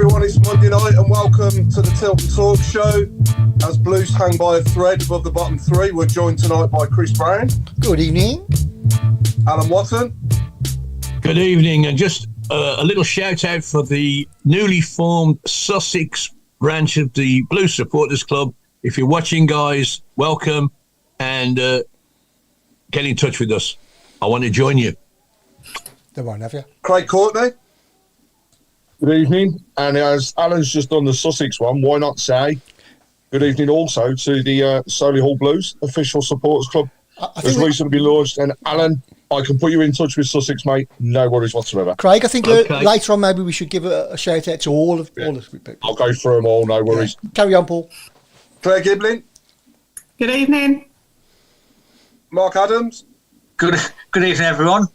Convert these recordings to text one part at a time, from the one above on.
everyone, it's Monday night and welcome to the Tilton Talk Show. As Blues hang by a thread above the bottom three, we're joined tonight by Browne. Good evening. Alan Watson. Good evening, and just a little shout out for the newly formed Sussex branch of the Blues Supporters Club. If you're watching, guys, welcome and get in touch with us. I want to join you. They won't have you. Craig Courtney. Good evening, and as Alan's just done the Sussex one, why not say good evening also to the Solihull Blues official supporters club that's recently been launched. And Alan, I can put you in touch with Sussex, mate. No worries whatsoever. Craig, I think later on maybe we should give a shout out to all of people. I'll go through them all, no worries. Yeah. Carry on, Paul. Claire Giblin. Good evening. Mark Adams. Good evening, everyone.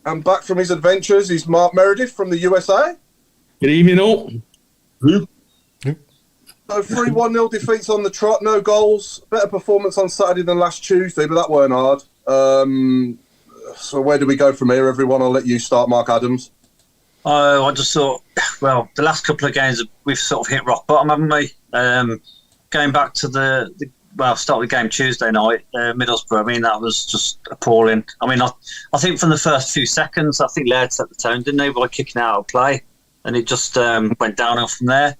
And back from his adventures is Mark Meredith from the USA. Good evening, all. So 3-1-0 defeats on the trot, no goals. Better performance on Saturday than last Tuesday, but that weren't hard. So where do we go from here, everyone? I'll let you start, Mark Adams. I just thought, well, the last couple of games we've sort of hit rock bottom, haven't we? Going back to the start of the game Tuesday night, Middlesbrough, I mean, that was just appalling. I mean, I think from the first few seconds, I think Laird set the tone, didn't they, by kicking out of play? And it just went downhill from there.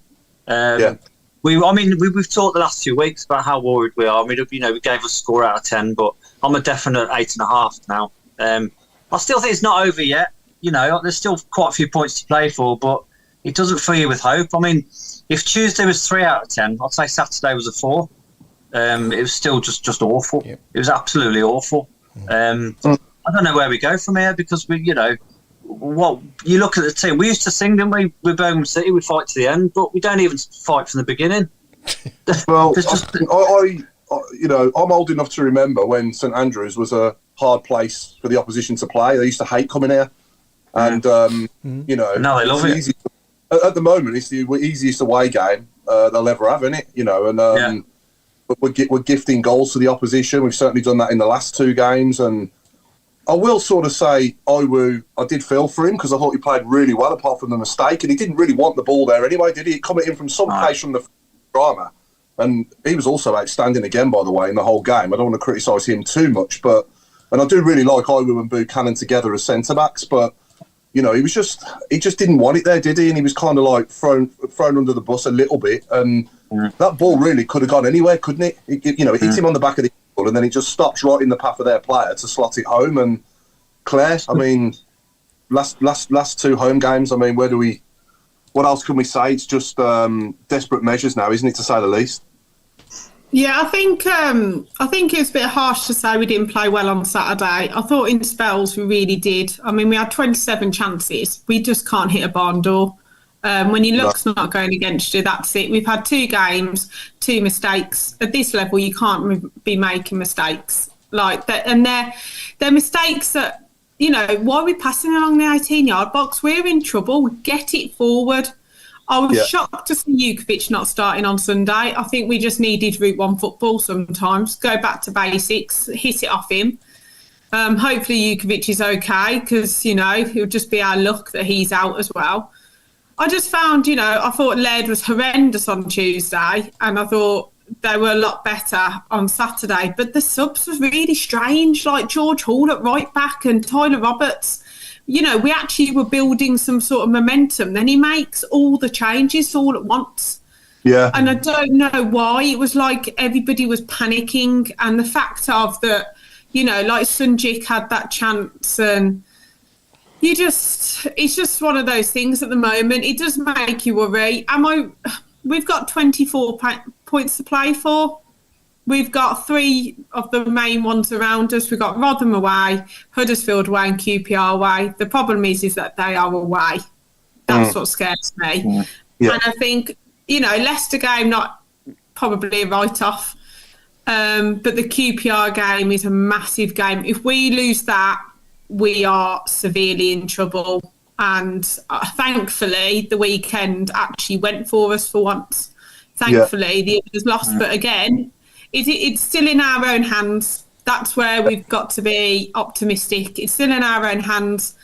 We've talked the last few weeks about how worried we are. I mean, we gave a score out of 10, but I'm a definite 8.5 now. I still think it's not over yet. There's still quite a few points to play for, but it doesn't fill you with hope. I mean, if Tuesday was 3 out of 10, I'd say Saturday was a 4. It was still just awful. Yep. It was absolutely awful. I don't know where we go from here because you look at the team. We used to sing, didn't we? With Birmingham City, we fight to the end, but we don't even fight from the beginning. Well, I'm old enough to remember when St Andrews was a hard place for the opposition to play. They used to hate coming here, and now they love it. At the moment, it's the easiest away game they'll ever have, isn't it? But we're gifting goals to the opposition. We've certainly done that in the last 2 games, and I will sort of say I did feel for him because I thought he played really well apart from the mistake, and he didn't really want the ball there anyway, did he? It coming in from some place from the drama, and he was also outstanding again, by the way, in the whole game. I don't want to criticise him too much, and I do really like Iwu and Buchanan together as centre-backs, but he just didn't want it there, did he? And he was kind of like thrown under the bus a little bit, and that ball really could have gone anywhere, couldn't it? It hit him on the back of the ball, and then it just stops right in the path of their player to slot it home. And Claire, I mean, last 2 home games, I mean, what else can we say? It's just desperate measures now, isn't it, to say the least? Yeah, I think it was a bit harsh to say we didn't play well on Saturday. I thought in spells we really did. I mean, we had 27 chances. We just can't hit a barn door. When your luck's not going against you, that's it. We've had 2 games, 2 mistakes. At this level, you can't be making mistakes like that. And they're mistakes that, why are we passing along the 18-yard box? We're in trouble. Get it forward. I was shocked to see Jukovic not starting on Sunday. I think we just needed Route 1 football sometimes. Go back to basics, hit it off him. Hopefully Jukovic is okay because, it'll just be our luck that he's out as well. I just found, I thought Laird was horrendous on Tuesday and I thought they were a lot better on Saturday. But the subs was really strange, like George Hall at right back and Tyler Roberts. We actually were building some sort of momentum. Then he makes all the changes all at once. Yeah. And I don't know why. It was like everybody was panicking. And the fact of that, like Sunjic had that chance and it's just one of those things at the moment. It does make you worry. We've got 24 points to play for. We've got 3 of the main ones around us. We've got Rotherham away, Huddersfield away and QPR away. The problem is that they are away. That's what scares me. Yeah. And I think, Leicester game, not probably a write-off. But the QPR game is a massive game. If we lose that, we are severely in trouble. And thankfully, the weekend actually went for us for once. Thankfully, the others lost. But again, it's still in our own hands. That's where we've got to be optimistic. It's still in our own hands.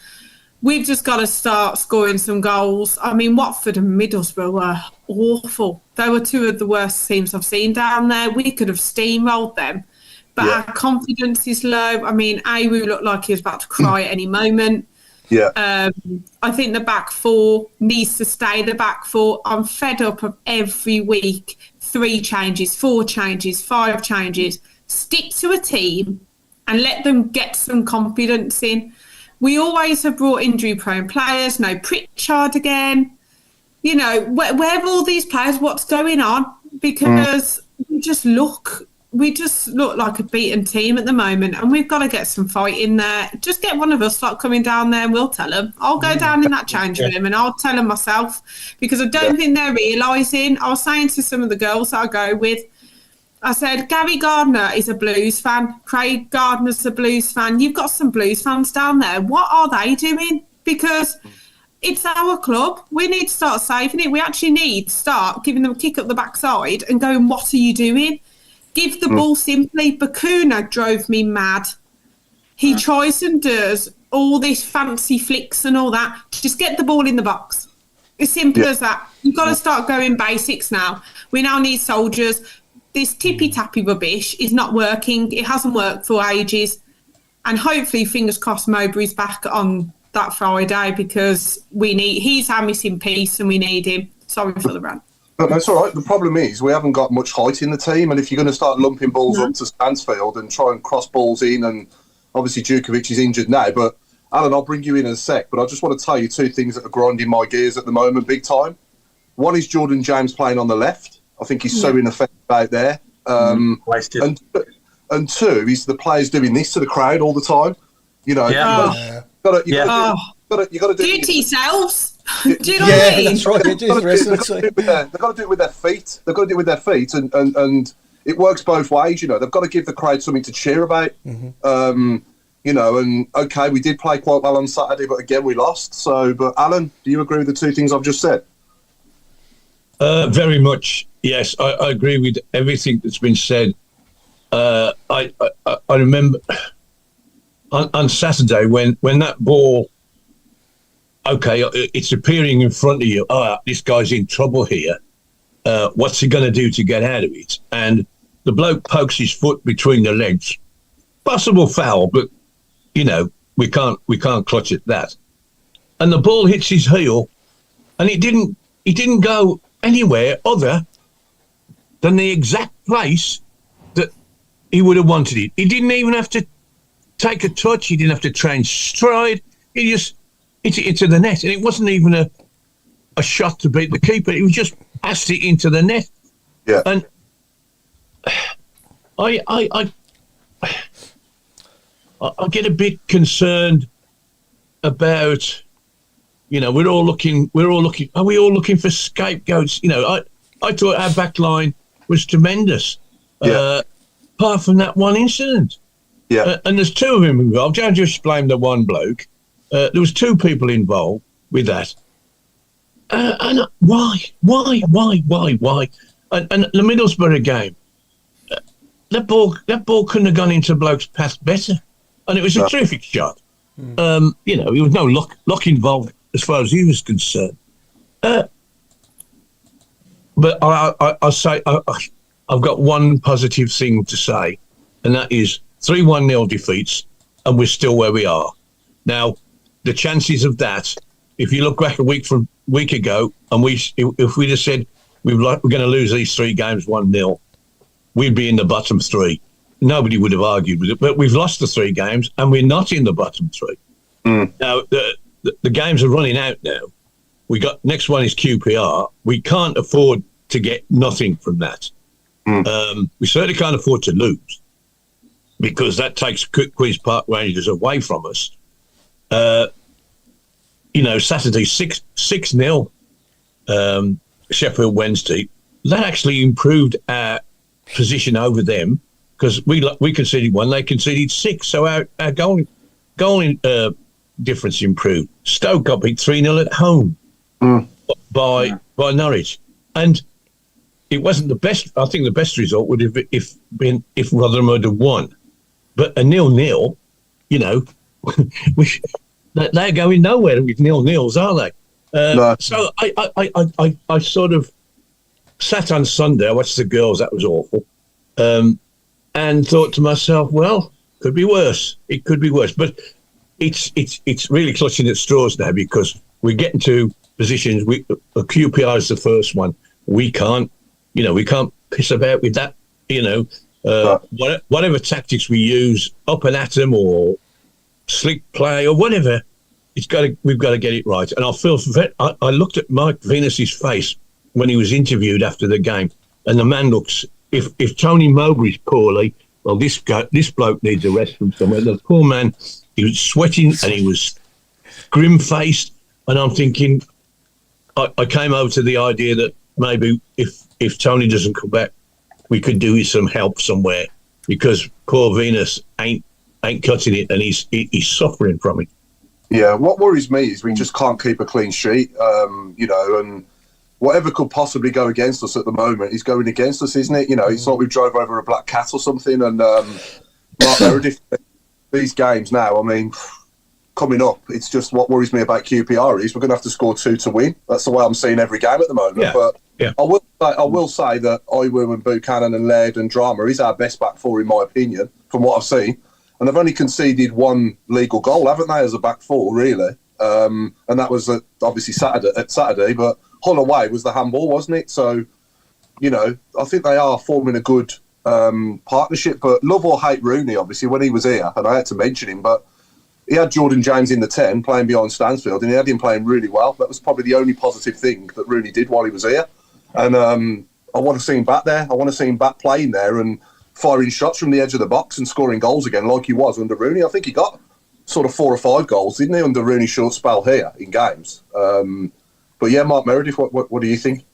we've just got to start scoring some goals. I mean, Watford and Middlesbrough were awful. They were two of the worst teams I've seen down there. We could have steamrolled them, but our confidence is low. I mean, Ayew looked like he was about to cry at any moment. Yeah. I think the back four needs to stay the back four. I'm fed up of every week 3 changes, 4 changes, 5 changes. Stick to a team and let them get some confidence in. We always have brought injury-prone players. No Pritchard again. You know, where have all these players? What's going on? Because we just look like a beaten team at the moment, and we've got to get some fight in there. Just get one of us start coming down there, and we'll tell them. I'll go down in that change room, and I'll tell them myself, because I don't think they're realising. I was saying to some of the girls that I go with, I said, Gary Gardner is a Blues fan. Craig Gardner's a Blues fan. You've got some Blues fans down there. What are they doing? Because it's our club. We need to start saving it. We actually need to start giving them a kick up the backside and going, what are you doing? Give the ball simply. Bakuna drove me mad. He tries and does all this fancy flicks and all that. Just get the ball in the box. As simple as that. You've got to start going basics now. We now need soldiers. This tippy-tappy rubbish is not working. It hasn't worked for ages. And hopefully, fingers crossed, Mowbray's back on that Friday, because he's our missing piece and we need him. Sorry for the rant. No, that's all right. The problem is we haven't got much height in the team, and if you're going to start lumping balls up to Stansfield and try and cross balls in, and obviously Djukovic is injured now, but Alan, I'll bring you in a sec, but I just want to tell you 2 things that are grinding my gears at the moment, big time. One is Jordan James playing on the left. I think he's so ineffective out there. Wasted. And 2 is the players doing this to the crowd all the time. You know, you got to do it to yourselves. Do you know what I mean? That's right. They've got to do it with their feet. They've got to do it with their feet, and it works both ways. You know, they've got to give the crowd something to cheer about. You know, and okay, we did play quite well on Saturday, but again we lost. So, but Alan, do you agree with the 2 things I've just said? Very much, yes. I agree with everything that's been said. I remember on Saturday when that ball, okay, it's appearing in front of you. Oh, this guy's in trouble here. What's he going to do to get out of it? And the bloke pokes his foot between the legs. Possible foul, but you know we can't clutch at that. And the ball hits his heel, and it didn't go anywhere other than the exact place that he would have wanted it. He didn't even have to take a touch. He didn't have to try and stride. He just into the net, and it wasn't even a shot to beat the keeper. He was just passed it into the net. Yeah. And I get a bit concerned about. You know, we're all looking. Are we all looking for scapegoats? You know, I thought our back line was tremendous, apart from that one incident. Yeah. And there's 2 of them involved. Don't just blame the one bloke. There was 2 people involved with that. And why? And the Middlesbrough game, that ball couldn't have gone into bloke's path better, and it was a terrific shot. You know, there was no luck involved as far as he was concerned. But I'll say I've got one positive thing to say, and that is 3-1-0 defeats, and we're still where we are. Now, the chances of that, if you look back a week ago, and if we'd have said we're going to lose these 3 games 1-0, we'd be in the bottom 3. Nobody would have argued with it, but we've lost the 3 games, and we're not in the bottom 3. Now, the games are running out now. Next one is QPR. We can't afford to get nothing from that. We certainly can't afford to lose, because that takes Queen's Park Rangers away from us. You know, Saturday 6-0 Sheffield Wednesday. That actually improved our position over them, because we conceded 1, they conceded 6, so our goal difference improved. Stoke got beat 3-0 at home by Norwich, and it wasn't the best. I think the best result would have been if Rotherham had won, but a 0-0, you know, they're going nowhere with 0-0s, are they? No. So I sort of sat on Sunday. I watched the girls. That was awful, and thought to myself, well, could be worse. It could be worse, but it's really clutching at straws now because we're getting to positions. QPR is the first one. We can't piss about with that. Whatever tactics we use, up and at them or slick play or whatever, we've got to get it right. And I looked at Mike Venus's face when he was interviewed after the game, and the man looks. If Tony Mowbray's poorly, well, this bloke needs a rest from somewhere. The poor man, he was sweating and he was grim-faced, and I'm thinking, I came over to the idea that maybe if Tony doesn't come back, we could do with some help somewhere, because poor Venus ain't cutting it, and he's suffering from it. Yeah, what worries me is we just can't keep a clean sheet, and whatever could possibly go against us at the moment is going against us, isn't it? It's like we drove over a black cat or something, and Mark Meredith, these games now, I mean, coming up, it's just what worries me about QPR is we're going to have to score 2 to win. That's the way I'm seeing every game at the moment. Yeah. But yeah. I will say that Iwu and Buchanan and Laird and Drama is our best back four, in my opinion, from what I've seen. And they've only conceded one legal goal, haven't they, as a back four, really? And that was obviously Saturday, but Holloway was the handball, wasn't it? So, I think they are forming a good partnership. But love or hate Rooney, obviously, when he was here, and I had to mention him, but he had Jordan James in the 10 playing behind Stansfield, and he had him playing really well. That was probably the only positive thing that Rooney did while he was here. And I want to see him back there. I want to see him back playing there and firing shots from the edge of the box and scoring goals again like he was under Rooney. I think he got sort of 4 or 5 goals, didn't he, under Rooney's short spell here in games. But yeah, Mark Meredith, what do you think?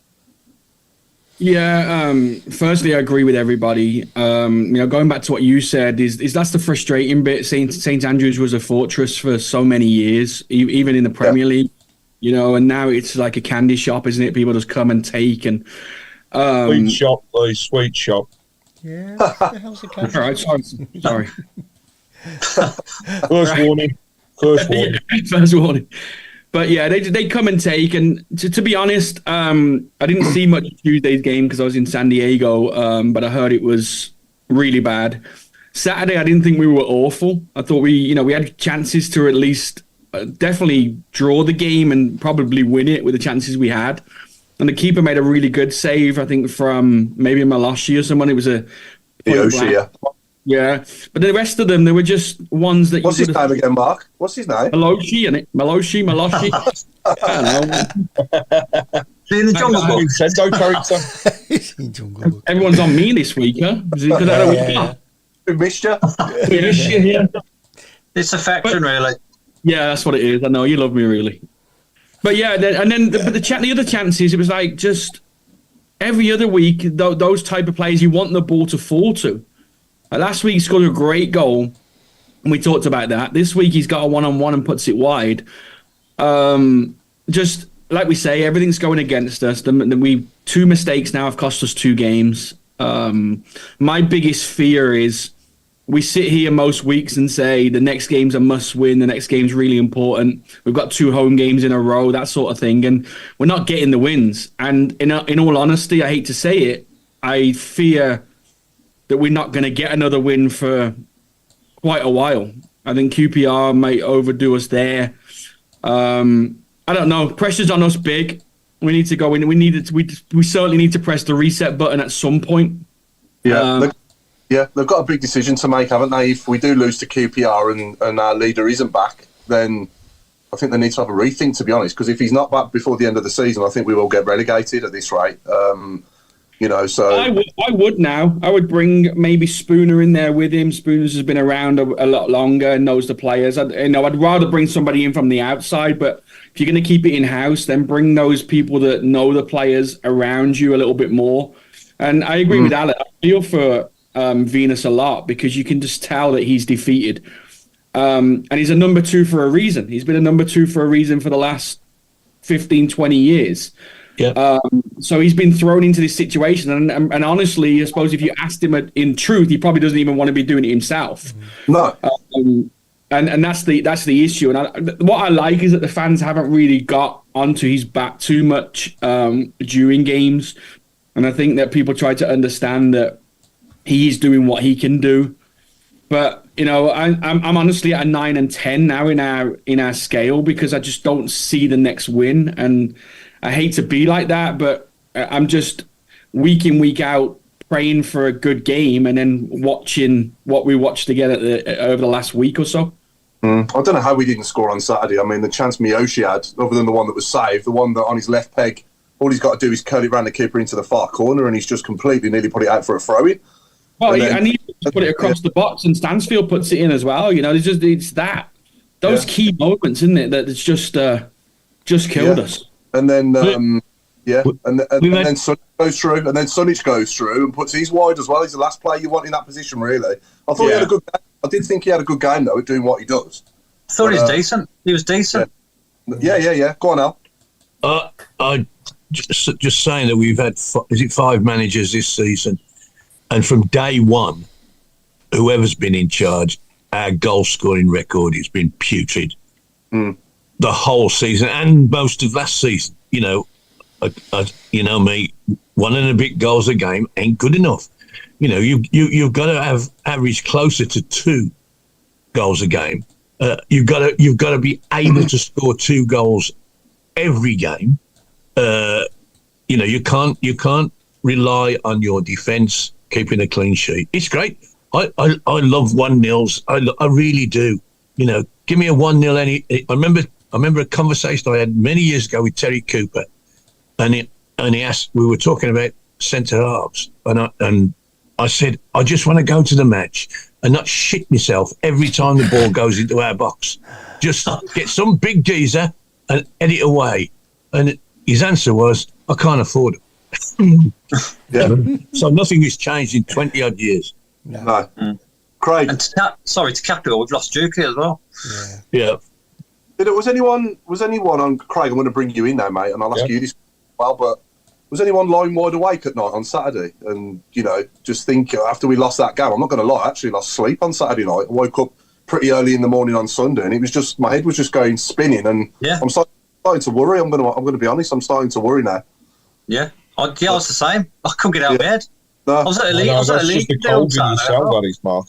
Yeah, firstly, I agree with everybody. Going back to what you said, is that's the frustrating bit. St Andrews was a fortress for so many years, even in the Premier League, and now it's like a candy shop, isn't it? People just come and take and sweet shop, please, sweet shop. Yeah, what the hell's the candy? All right, sorry. First warning. First warning. But yeah, they come and take. And to be honest, I didn't see much of Tuesday's game because I was in San Diego, but I heard it was really bad. Saturday, I didn't think we were awful. I thought we had chances to at least definitely draw the game and probably win it with the chances we had. And the keeper made a really good save, I think, from maybe Malashi or someone. It was a Yoshi, yeah. But the rest of them, they were just ones that... What's his name again, Mark? What's his name? Malashi. I don't know. See in the Jungle Book. Nintendo character. Everyone's on me this week, huh? We missed you. Yeah. It's affection, really. Yeah, that's what it is. I know, you love me, really. But yeah, the other chances, it was like just every other week, those type of players you want the ball to fall to. Last week he scored a great goal, and we talked about that. This week he's got a one-on-one and puts it wide. Just like we say, everything's going against us. 2 mistakes now have cost us 2 games. My biggest fear is we sit here most weeks and say the next game's a must-win, the next game's really important. We've got 2 home games in a row, that sort of thing, and we're not getting the wins. And in all honesty, I hate to say it, I fear that we're not going to get another win for quite a while. I think QPR might overdo us there. I don't know. Pressure's on us big. We need to go in. We certainly need to press the reset button at some point. Yeah. They've got a big decision to make, haven't they? If we do lose to QPR and our leader isn't back, then I think they need to have a rethink, to be honest, because if he's not back before the end of the season, I think we will get relegated at this rate. So I would now. I would bring maybe Spooner in there with him. Spooner's has been around a lot longer and knows the players. I'd rather bring somebody in from the outside, but if you're going to keep it in-house, then bring those people that know the players around you a little bit more. And I agree with Alec. I feel for Venus a lot because you can just tell that he's defeated. And he's a number 2 for a reason. He's been a number 2 for a reason for the last 15, 20 years. Yeah. So he's been thrown into this situation. And honestly, I suppose if you asked him in truth, he probably doesn't even want to be doing it himself. No. And that's the issue. And what I like is that the fans haven't really got onto his back too much during games. And I think that people try to understand that he's doing what he can do. But I'm honestly at a 9 and 10 now in our scale, because I just don't see the next win. And I hate to be like that, but I'm just week in, week out praying for a good game and then watching what we watched together over the last week or so. I don't know how we didn't score on Saturday. I mean, the chance Miyoshi had, other than the one that was saved, the one that on his left peg, all he's got to do is curl it round the keeper into the far corner, and he's just completely nearly put it out for a throw-in. Well, and he put it across the box, and Stansfield puts it in as well. It's that. Those key moments, isn't it, that it's just killed us. And then, and then Sonic goes through, and then Sonic goes through and puts his wide as well. He's the last player you want in that position, really. I thought he had a good game. I did think he had a good game, though, at doing what he does. I thought he was decent. He was decent. Yeah. Go on, Al. I just saying that we've had 5 managers this season, and from day one, whoever's been in charge, our goal scoring record has been putrid. The whole season and most of last season. You know me, 1 and a bit goals a game ain't good enough. You've got to have average closer to 2 goals a game. You've got to be able to score 2 goals every game. You can't rely on your defence keeping a clean sheet. It's great. I love 1-0s. I really do. Give me a 1-0. I remember a conversation I had many years ago with Terry Cooper, and he asked. We were talking about centre halves, and I said, I just want to go to the match and not shit myself every time the ball goes into our box. Just get some big geezer and head it away. And his answer was, I can't afford it. So nothing has changed in 20-odd years. No. Craig. And to cap it all, we've lost Dukey as well. Yeah. Was anyone on, Craig, I'm going to bring you in now, mate, and I'll ask you this as well, but was anyone lying wide awake at night on Saturday? And, just think, after we lost that game, I'm not going to lie, I actually lost sleep on Saturday night. I woke up pretty early in the morning on Sunday, and it was just, my head was just going spinning, and I'm starting to worry. I'm going to be honest, I'm starting to worry now. Yeah. I was the same. I couldn't get out of bed. No. I was at a league. That's just the cold in yourself, that is, Mark.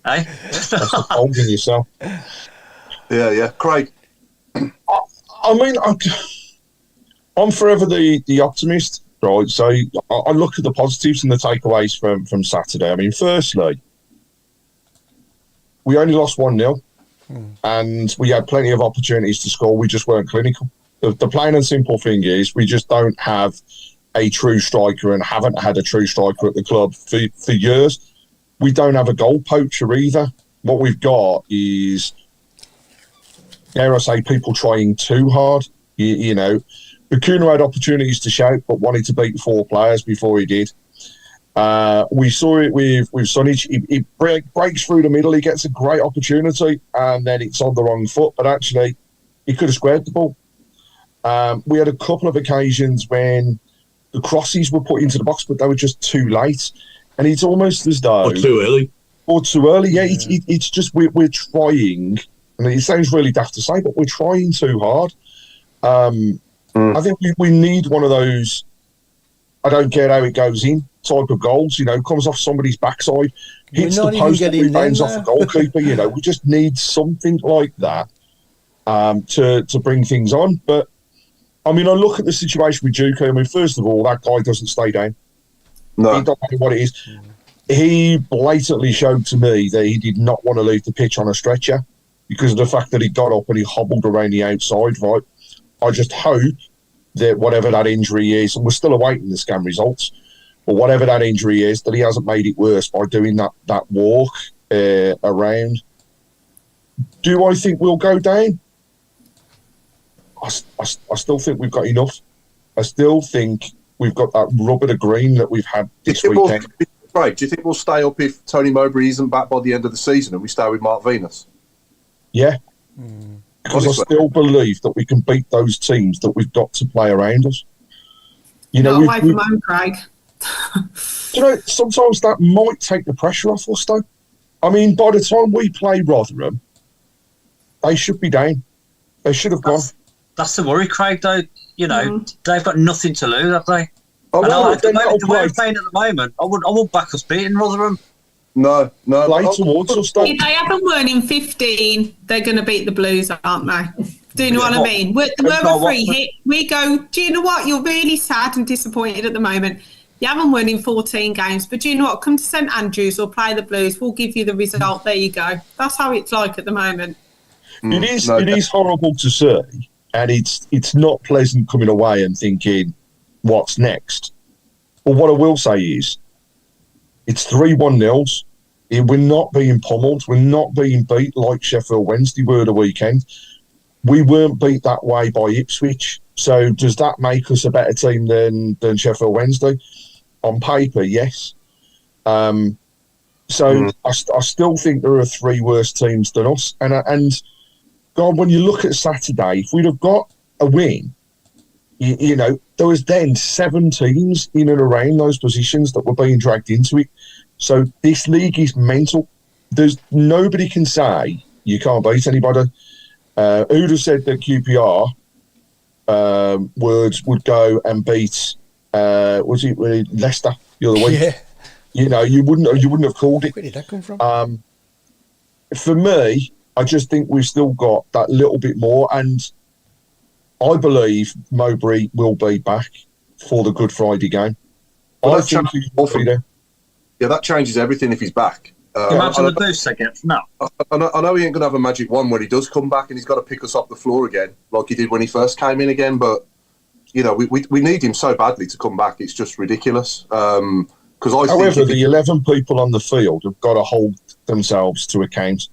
Hey? That's the cold in yourself. Yeah. Craig? I mean, I'm forever the optimist, right? So I look at the positives and the takeaways from Saturday. I mean, firstly, we only lost 1-0, and we had plenty of opportunities to score. We just weren't clinical. The plain and simple thing is we just don't have a true striker and haven't had a true striker at the club for years. We don't have a goal poacher either. What we've got is, dare I say, people trying too hard. Bakuna had opportunities to shout, but wanted to beat 4 players before he did. We saw it with Sonic. He breaks through the middle. He gets a great opportunity, and then it's on the wrong foot. But actually, he could have squared the ball. We had a couple of occasions when the crosses were put into the box, but they were just too late. And it's almost as though... Or too early. Yeah. It's just we're trying... And it sounds really daft to say, but we're trying too hard. I think we need one of those, I don't care how it goes in, type of goals. Comes off somebody's backside, hits the post, and rebounds off the goalkeeper. We just need something like that to bring things on. But, I mean, I look at the situation with Dukey. I mean, first of all, that guy doesn't stay down. No. He doesn't know what it is. He blatantly showed to me that he did not want to leave the pitch on a stretcher because of the fact that he got up and he hobbled around the outside, right? I just hope that whatever that injury is, and we're still awaiting the scan results, but whatever that injury is, that he hasn't made it worse by doing that walk around. Do I think we'll go down? I still think we've got enough. I still think we've got that rub of the green that we've had this weekend. Right, do you think we'll stay up if Tony Mowbray isn't back by the end of the season and we stay with Mark Venus? Yeah. Because I still believe that we can beat those teams that we've got to play around us. Not away from home, Craig. Sometimes that might take the pressure off us, though. I mean, by the time we play Rotherham, they should be down. They should have gone. That's the worry, Craig, though. You know, they've got nothing to lose, have they? Oh, the way they're playing at the moment, I wouldn't back us beating Rotherham. No. Play towards us, though. If they haven't won in 15, they're going to beat the Blues, aren't they? Do you know what I mean? We're a free hit. We go, do you know what? You're really sad and disappointed at the moment. You haven't won in 14 games, but do you know what? Come to St Andrews or play the Blues. We'll give you the result. There you go. That's how it's like at the moment. It is horrible to say, and it's not pleasant coming away and thinking, what's next? But what I will say is, it's 3-1-0s. We're not being pummeled. We're not being beat like Sheffield Wednesday were the weekend. We weren't beat that way by Ipswich. So does that make us a better team than Sheffield Wednesday? On paper, yes. I still think there are 3 worse teams than us. And God, when you look at Saturday, if we'd have got a win, you know, there was then 7 teams in and around those positions that were being dragged into it. So this league is mental. There's nobody can say you can't beat anybody. Who'd have said that QPR words would go and beat was it Leicester the other week? Yeah. You know, you wouldn't have called it. Where did that come from? For me, I just think we've still got that little bit more, and I believe Mowbray will be back for the Good Friday game. Well, I think he will be there. Yeah, that changes everything if he's back. Imagine the boost they get from that. I know he ain't going to have a magic wand when he does come back and he's got to pick us off the floor again, like he did when he first came in again. But, you know, we need him so badly to come back. It's just ridiculous. However, the 11 people on the field have got to hold themselves to account,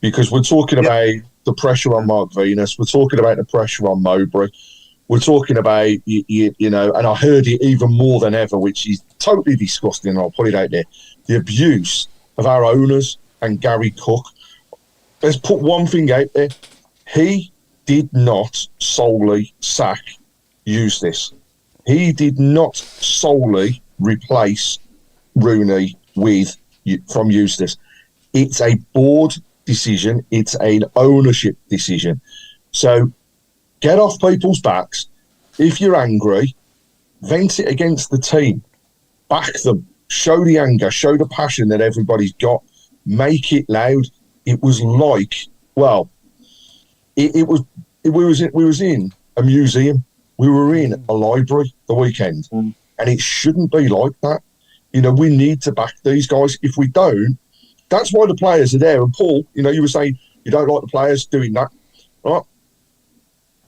because we're talking about the pressure on Mark Venus. We're talking about the pressure on Mowbray. We're talking about, you know, and I heard it even more than ever, which is totally disgusting, and I'll put it out there, the abuse of our owners and Gary Cook. Let's put one thing out there. He did not solely sack Eustace. He did not solely replace Rooney from Eustace. It's a board decision. It's an ownership decision. So get off people's backs. If you're angry, vent it against the team. Back them. Show the anger. Show the passion that everybody's got. Make it loud. It was like, well, we was in a museum. We were in a library the weekend, and it shouldn't be like that. You know, we need to back these guys. If we don't, that's why the players are there. And Paul, you know, you were saying you don't like the players doing that, right?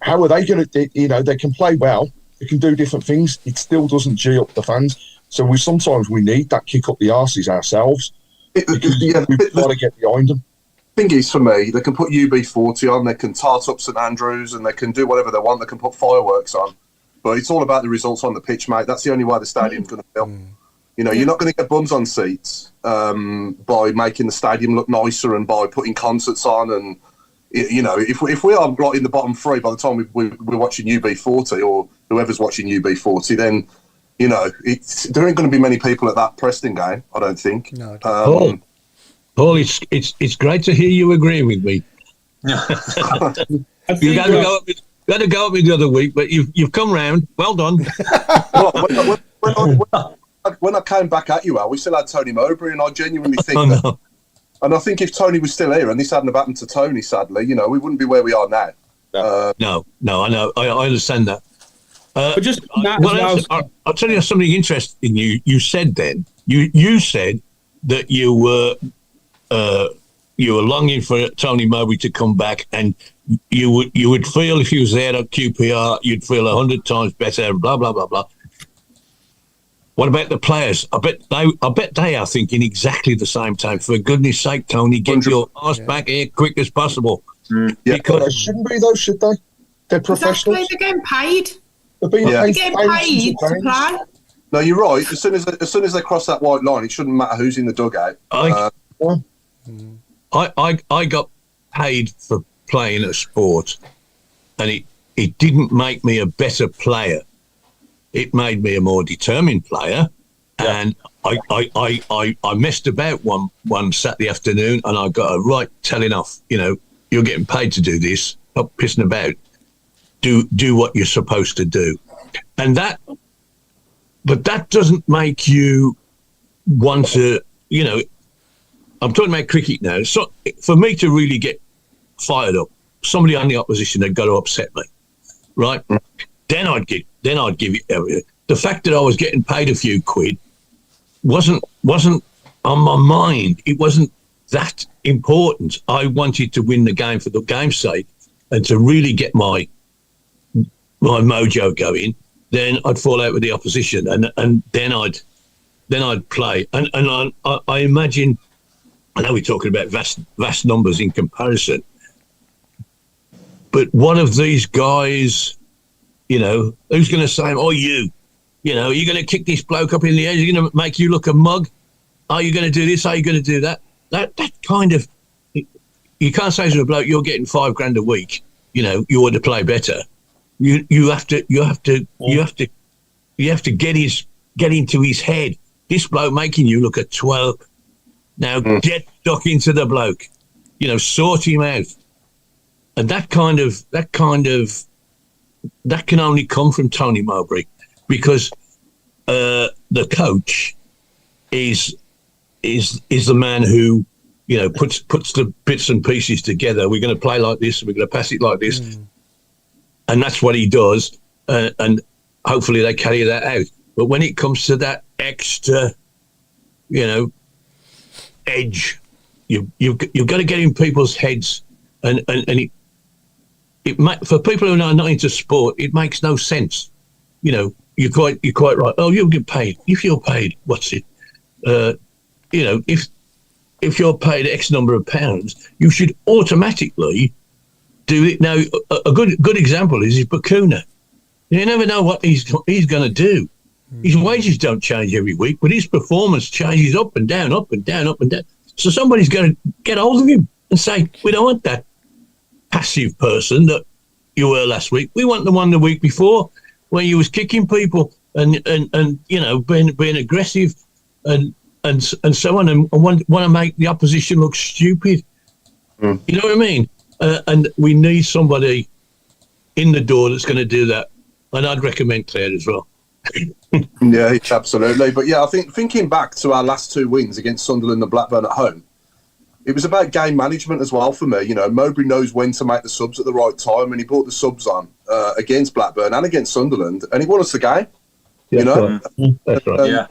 How are they going to, you know, they can play well, they can do different things. It still doesn't G up the fans. So sometimes we need that kick up the arses ourselves. We've got to get behind them. Thing is, for me, they can put UB40 on, they can tart up St Andrews, and they can do whatever they want. They can put fireworks on. But it's all about the results on the pitch, mate. That's the only way the stadium's going to fill. You know, you're not going to get bums on seats by making the stadium look nicer and by putting concerts on. And, you know, if we are right in the bottom 3 by the time we're watching UB40 or whoever's watching UB40, then, you know, there ain't going to be many people at that Preston game, I don't think. No, I don't. Paul, it's great to hear you agree with me. You had to go at me the other week, but you've come round. Well done. When I came back at you, Al, we still had Tony Mowbray, and I genuinely think that. And I think if Tony was still here and this hadn't happened to Tony, sadly, you know, we wouldn't be where we are now. No, I know. I understand that. But just I'll tell you something interesting. You said then. You said that you were longing for Tony Mowbray to come back, and you would feel if he was there at QPR, you'd feel 100 times better, and blah blah blah blah. What about the players? I bet they are thinking exactly the same time. For goodness sake, Tony, get your arse back here quick as possible. Yeah, because they shouldn't be though, should they? They're professionals. Exactly, they're getting paid. They're getting paid to play. No, you're right. As soon as they cross that white line, it shouldn't matter who's in the dugout. I got paid for playing a sport, and it didn't make me a better player. It made me a more determined player, and I messed about one Saturday afternoon, and I got a right telling off. You know, you're getting paid to do this. Stop pissing about. Do what you're supposed to do, but that doesn't make you want to. I'm talking about cricket now. So for me to really get fired up, somebody on the opposition had got to upset me, right? Then I'd give it. The fact that I was getting paid a few quid wasn't on my mind. It wasn't that important. I wanted to win the game for the game's sake and to really get my mojo going. Then I'd fall out with the opposition, and then I'd play. And I imagine. I know we're talking about vast numbers in comparison, but one of these guys, who's going to say, "Oh, you're going to kick this bloke up in the air? You're going to make you look a mug? Are you going to do this? Are you going to do that?" That kind of, you can't say to a bloke, "You're getting $5,000 a week. You ought to play better." You have to get into his head. This bloke making you look a 12. Now get stuck into the bloke, sort him out, and that can only come from Tony Mowbray, because the coach is the man who puts the bits and pieces together. We're going to play like this, we're going to pass it like this, and that's what he does, and hopefully they carry that out. But when it comes to that extra, edge, you've got to get in people's heads, and it for people who are not into sport, it makes no sense. You're quite right. Oh, you'll get paid if you're paid. What's it? If you're paid X number of pounds, you should automatically do it. Now, a good example is Bakuna. You never know what he's going to do. His wages don't change every week, but his performance changes up and down, up and down, up and down. So somebody's going to get hold of him and say, "We don't want that passive person that you were last week. We want the one the week before, when you was kicking people and being aggressive and so on, and want to make the opposition look stupid." You know what I mean? And we need somebody in the door that's going to do that. And I'd recommend Claire as well. Yeah, absolutely. But yeah, I think thinking back to our last two wins against Sunderland and Blackburn at home, it was about game management as well for me. Mowbray knows when to make the subs at the right time, and he brought the subs on against Blackburn and against Sunderland, and he won us the game. That's right. Yeah.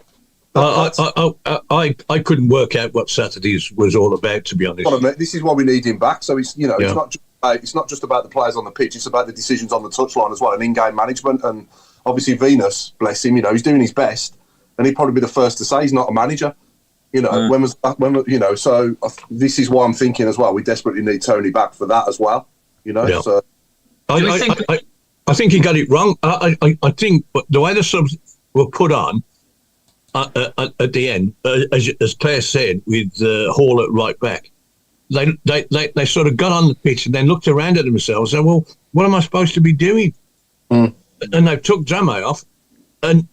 I couldn't work out what Saturdays was all about, to be honest. This is why we need him back. So it's it's not just about the players on the pitch; it's about the decisions on the touchline as well, and in-game management. And obviously, Venus, bless him, he's doing his best, and he'd probably be the first to say he's not a manager. So this is why I'm thinking as well. We desperately need Tony back for that as well. So I think he got it wrong. I think the way the subs were put on at the end, as Claire said, with Hall at right back, they sort of got on the pitch and then looked around at themselves and said, "Well, what am I supposed to be doing?" And they took Drame off, and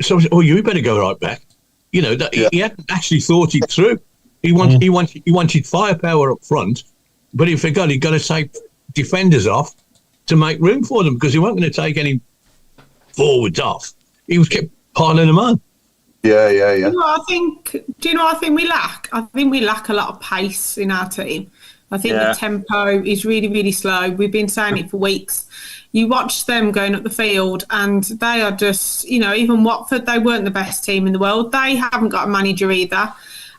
so I said, "Oh, you better go right back." He hadn't actually thought it through. He wanted firepower up front, but he forgot he'd got to take defenders off to make room for them, because he wasn't going to take any forwards off. He was kept piling them on. Yeah. Do you know what I think we lack? I think we lack a lot of pace in our team. I think the tempo is really, really slow. We've been saying it for weeks. You watch them going up the field and they are just, even Watford, they weren't the best team in the world. They haven't got a manager either.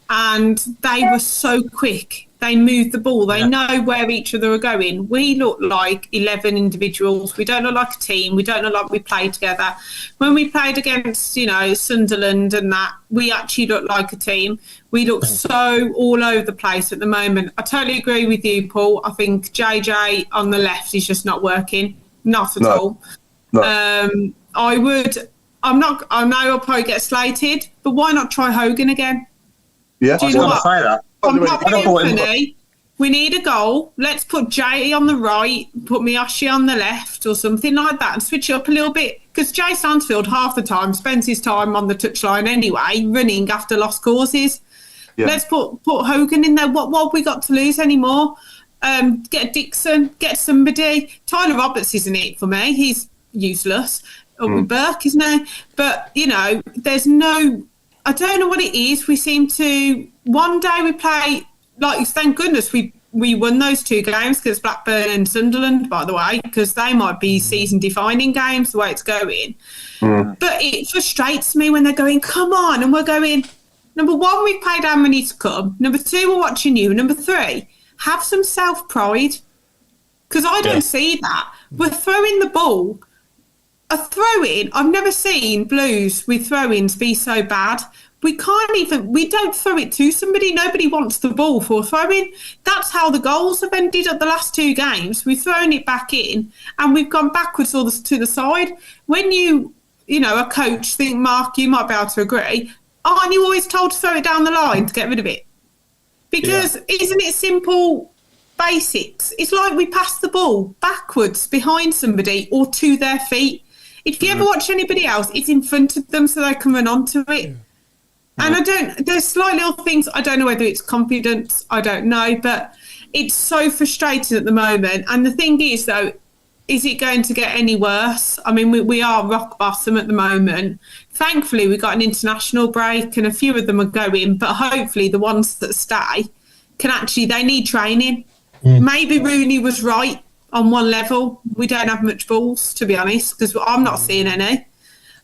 And they were so quick. They moved the ball. They know where each other are going. We look like 11 individuals. We don't look like a team. We don't look like we play together. When we played against, Sunderland and that, we actually look like a team. We look so all over the place at the moment. I totally agree with you, Paul. I think JJ on the left is just not working. Not at all. No. I know I'll probably get slated, but why not try Hogan again? Yeah, do you know what? I'm not being funny. We need a goal. Let's put Jay on the right, put Miyoshi on the left or something like that, and switch it up a little bit. Because Jay Stansfield half the time spends his time on the touchline anyway, running after lost causes. Yeah. Let's put Hogan in there. What have we got to lose anymore? Get Dixon, get somebody. Tyler Roberts isn't it for me. He's useless. With Burke, isn't he? But, there's no... I don't know what it is. We seem to... One day we play... Like, thank goodness we won those 2 games because Blackburn and Sunderland, by the way, because they might be season-defining games, the way it's going. But it frustrates me when they're going, come on, and we're going... Number 1, we've paid our money to come. Number 2, we're watching you. Number 3, have some self-pride. Because I don't see that. We're throwing the ball. A throw-in, I've never seen Blues with throw-ins be so bad. We don't throw it to somebody. Nobody wants the ball for throwing. That's how the goals have ended at the last 2 games. We've thrown it back in and we've gone backwards or to the side. When a coach, think, Mark, you might be able to agree, aren't you always told to throw it down the line to get rid of it? Because isn't it simple basics? It's like we pass the ball backwards behind somebody or to their feet. If you ever watch anybody else, it's in front of them so they can run onto it. And there's slight little things, I don't know whether it's confidence, I don't know, but it's so frustrating at the moment. And the thing is, though, is it going to get any worse? I mean, we are rock bottom at the moment. Thankfully, we got an international break and a few of them are going, but hopefully the ones that stay they need training. Maybe Rooney was right on one level. We don't have much balls, to be honest, because I'm not seeing any.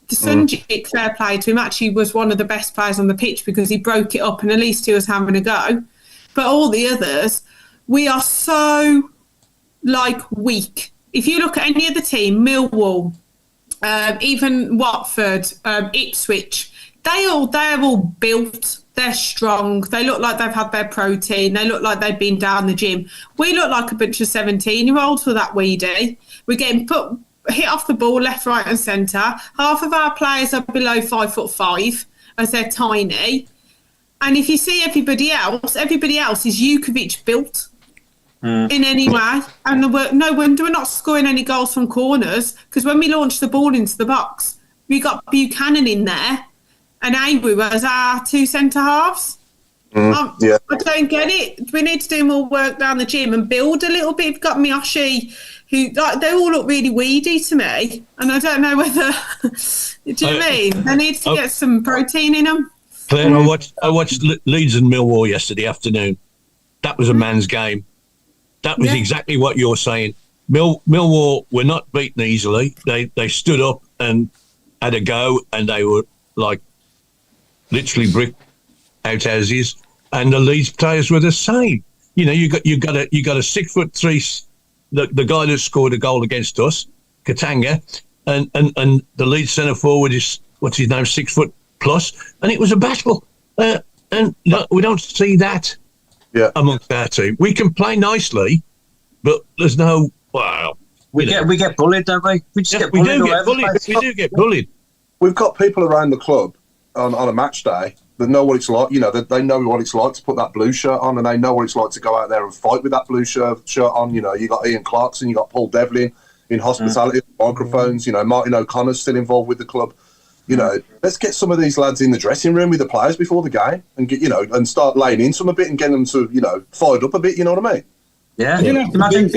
The Sunjic, fair play to him, actually was one of the best players on the pitch because he broke it up and at least he was having a go. But all the others, we are so, weak. If you look at any other team, Millwall, even Watford, Ipswich, they're all built. They're strong. They look like they've had their protein. They look like they've been down the gym. We look like a bunch of 17-year-olds for that weedy. We're getting hit off the ball left, right and centre. Half of our players are below 5'5", as they're tiny. And if you see everybody else is Jukovic built in any way. And no wonder we're not scoring any goals from corners, because when we launched the ball into the box, we got Buchanan in there and Awu as our 2 centre-halves. I don't get it. We need to do more work down the gym and build a little bit. We've got Miyoshi, who they all look really weedy to me, and I don't know whether. Do you know what I mean? They need to get some protein in them. Claire, I watched Leeds and Millwall yesterday afternoon. That was a man's game. That was exactly what you're saying. Millwall were not beaten easily. They stood up and had a go, and they were literally brick outhouses. And the Leeds players were the same. You got a 6'3", the guy that scored a goal against us, Katanga, and the Leeds centre forward is what's his name, 6 foot plus, and it was a battle. And we don't see that amongst our team. We can play nicely, but there's no. Wow, we get bullied, don't we? We just We do get bullied. We've got people around the club on a match day that know what it's like. They know what it's like to put that blue shirt on, and they know what it's like to go out there and fight with that blue shirt on. You got Ian Clarkson, you got Paul Devlin in hospitality, microphones. Martin O'Connor's still involved with the club. Let's get some of these lads in the dressing room with the players before the game and get and start laying into them a bit and get them to fired up a bit. You know what I mean? Yeah. Imagine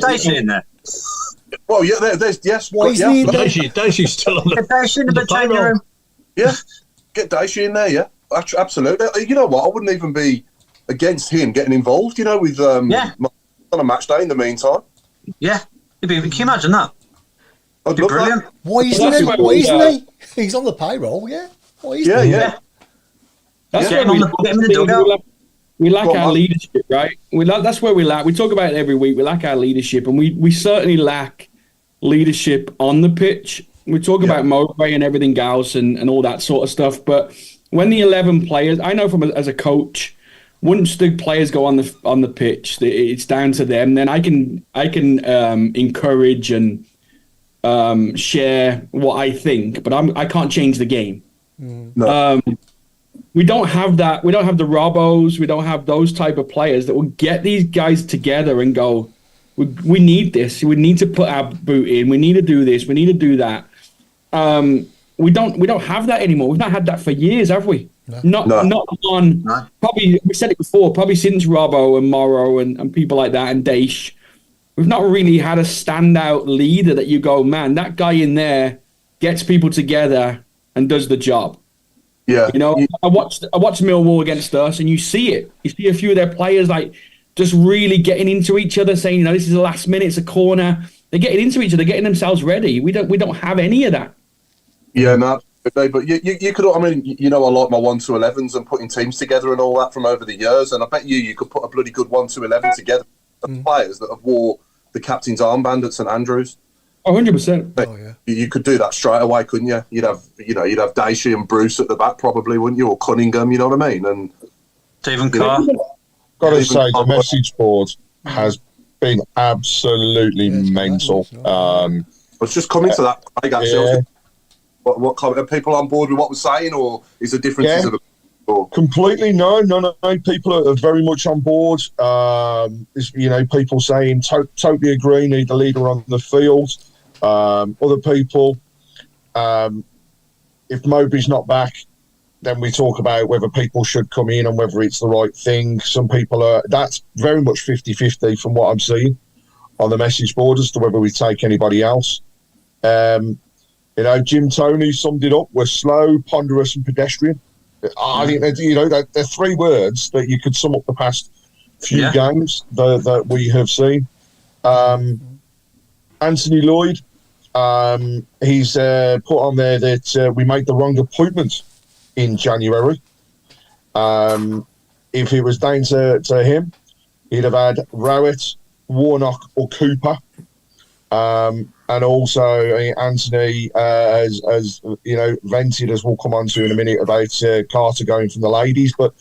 Daisy in there. Well, there's yes. Daisy's still on the payroll. Yeah. Get Daisy in there, yeah. Absolutely. You know what? I wouldn't even be against him getting involved, with on a match day in the meantime. Yeah. Can you imagine that? I'd love brilliant. that. Why isn't he? He's on the payroll, yeah. Why isn't he? Yeah. That's Get him in the dugout. We lack our leadership, right? That's where we lack. We talk about it every week. We lack our leadership, and we certainly lack leadership on the pitch. We talk about Mowbray and everything else and all that sort of stuff, but when the 11 players, I know as a coach, once the players go on the pitch, it's down to them. Then I can encourage and share what I think, but I can't change the game. No. We don't have that. We don't have the Robos. We don't have those type of players that will get these guys together and go, we need this. We need to put our boot in. We need to do this. We need to do that. We don't have that anymore. We've not had that for years, have we? Not on. No. Probably we said it before. Probably since Robbo and Morrow and people like that and Daish, we've not really had a standout leader that you go, man, that guy in there gets people together and does the job. Yeah, I watched Millwall against us, and you see it. You see a few of their players like just really getting into each other, saying, this is the last minute, it's a corner. They're getting into each other, getting themselves ready. We don't have any of that. Yeah, no. But you could, I like my 1-11s and putting teams together and all that from over the years, and I bet you could put a bloody good 1-11 together of players that have wore the captain's armband at St Andrews. 100%. Oh yeah. You could do that straight away, couldn't you? You'd have Daishi and Bruce at the back probably, wouldn't you? Or Cunningham, you know what I mean? And Stephen Carr. Got to say, the message board has been absolutely mental. I was just coming to that, Craig, actually. Yeah. What are people on board with what we're saying, or is there differences? Completely no. People are very much on board. People saying totally agree, need the leader on the field. Other people, if Mowbray's not back, then we talk about whether people should come in and whether it's the right thing. Some people that's very much 50-50 from what I'm seeing on the message board as to whether we take anybody else. Jim Toney summed it up. We're slow, ponderous, and pedestrian. I think that, they're three words that you could sum up the past few games that we have seen. Anthony Lloyd, he's put on there that we made the wrong appointment in January. If it was down to him, he'd have had Rowett, Warnock, or Cooper. And also, Anthony has vented, as we'll come on to in a minute, about Carter going from the ladies. But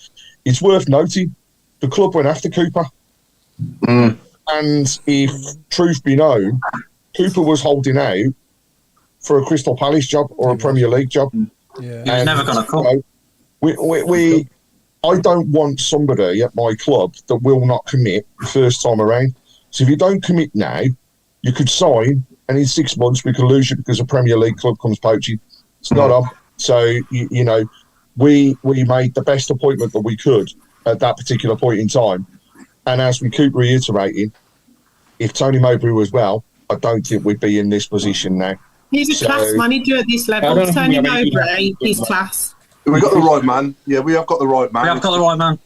it's worth noting, the club went after Cooper. And if truth be known, Cooper was holding out for a Crystal Palace job or a Premier League job. Yeah. He was never going to come. I don't want somebody at my club that will not commit the first time around. So if you don't commit now, you could sign, and in 6 months we could lose you because a Premier League club comes poaching. It's not up. So, we made the best appointment that we could at that particular point in time. And as we keep reiterating, if Tony Mowbray was well, I don't think we'd be in this position now. He's a class manager at this level. Tony Mowbray, he's class. We've got the right man. Yeah, we have got the right man. We have got the right man.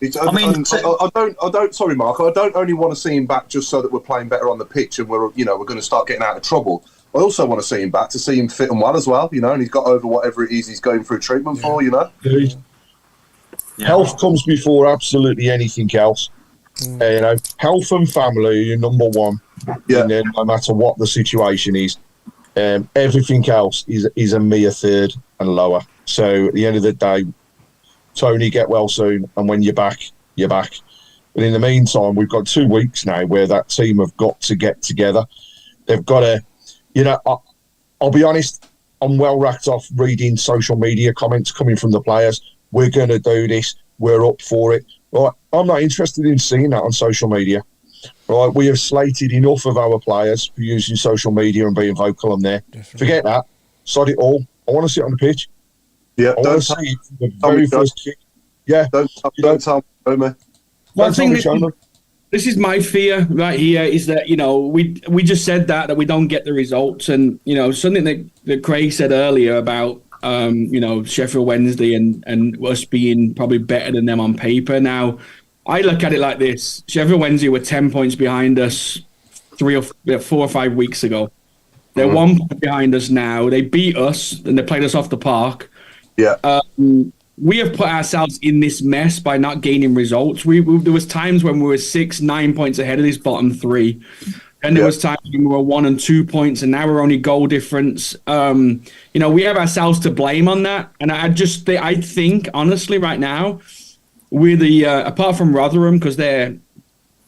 I don't. Sorry, Mark. I don't only want to see him back just so that we're playing better on the pitch and we're going to start getting out of trouble. I also want to see him back to see him fit and well as well. And he's got over whatever it is he's going through treatment for. Health comes before absolutely anything else. Health and family are number one. Yeah. No matter what the situation is, everything else is a mere third and lower. So at the end of the day, Tony, get well soon, and when you're back, you're back. But in the meantime, we've got 2 weeks now where that team have got to get together. They've got to, I'll be honest, I'm well racked off reading social media comments coming from the players. We're going to do this. We're up for it. Right? I'm not interested in seeing that on social media. Right? We have slated enough of our players for using social media and being vocal on there. Definitely. Forget that. Sod it all. I want to see it on the pitch. Yeah, I want to see it from the very first kick. Yeah. Don't tell me. Well, I think this is my fear right here is that, we just said that we don't get the results. And, something that Craig said earlier about, Sheffield Wednesday and us being probably better than them on paper. Now, I look at it like this. Sheffield Wednesday were 10 points behind us 4 or 5 weeks ago. They're 1 point behind us now. They beat us and they played us off the park. Yeah. We have put ourselves in this mess by not gaining results. There was times when we were 6-9 points ahead of this bottom three. And there was times when we were 1 and 2 points, and now we're only goal difference. We have ourselves to blame on that. And I think, honestly, right now, we're apart from Rotherham, because they're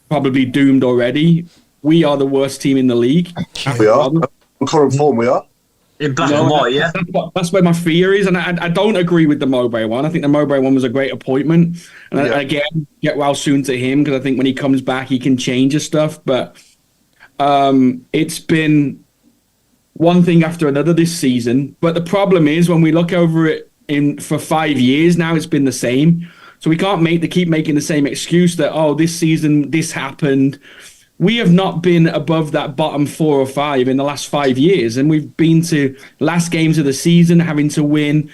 probably doomed already, we are the worst team in the league. We are. In current form, we are. In black and white, yeah. That's where my fear is, and I don't agree with the Mowbray one. I think the Mowbray one was a great appointment, and again, get well soon to him, because I think when he comes back, he can change his stuff. But it's been one thing after another this season. But the problem is when we look over it for 5 years now. It's been the same. So we can't keep making the same excuse that, this season, this happened. We have not been above that bottom 4 or 5 in the last 5 years. And we've been to last games of the season having to win.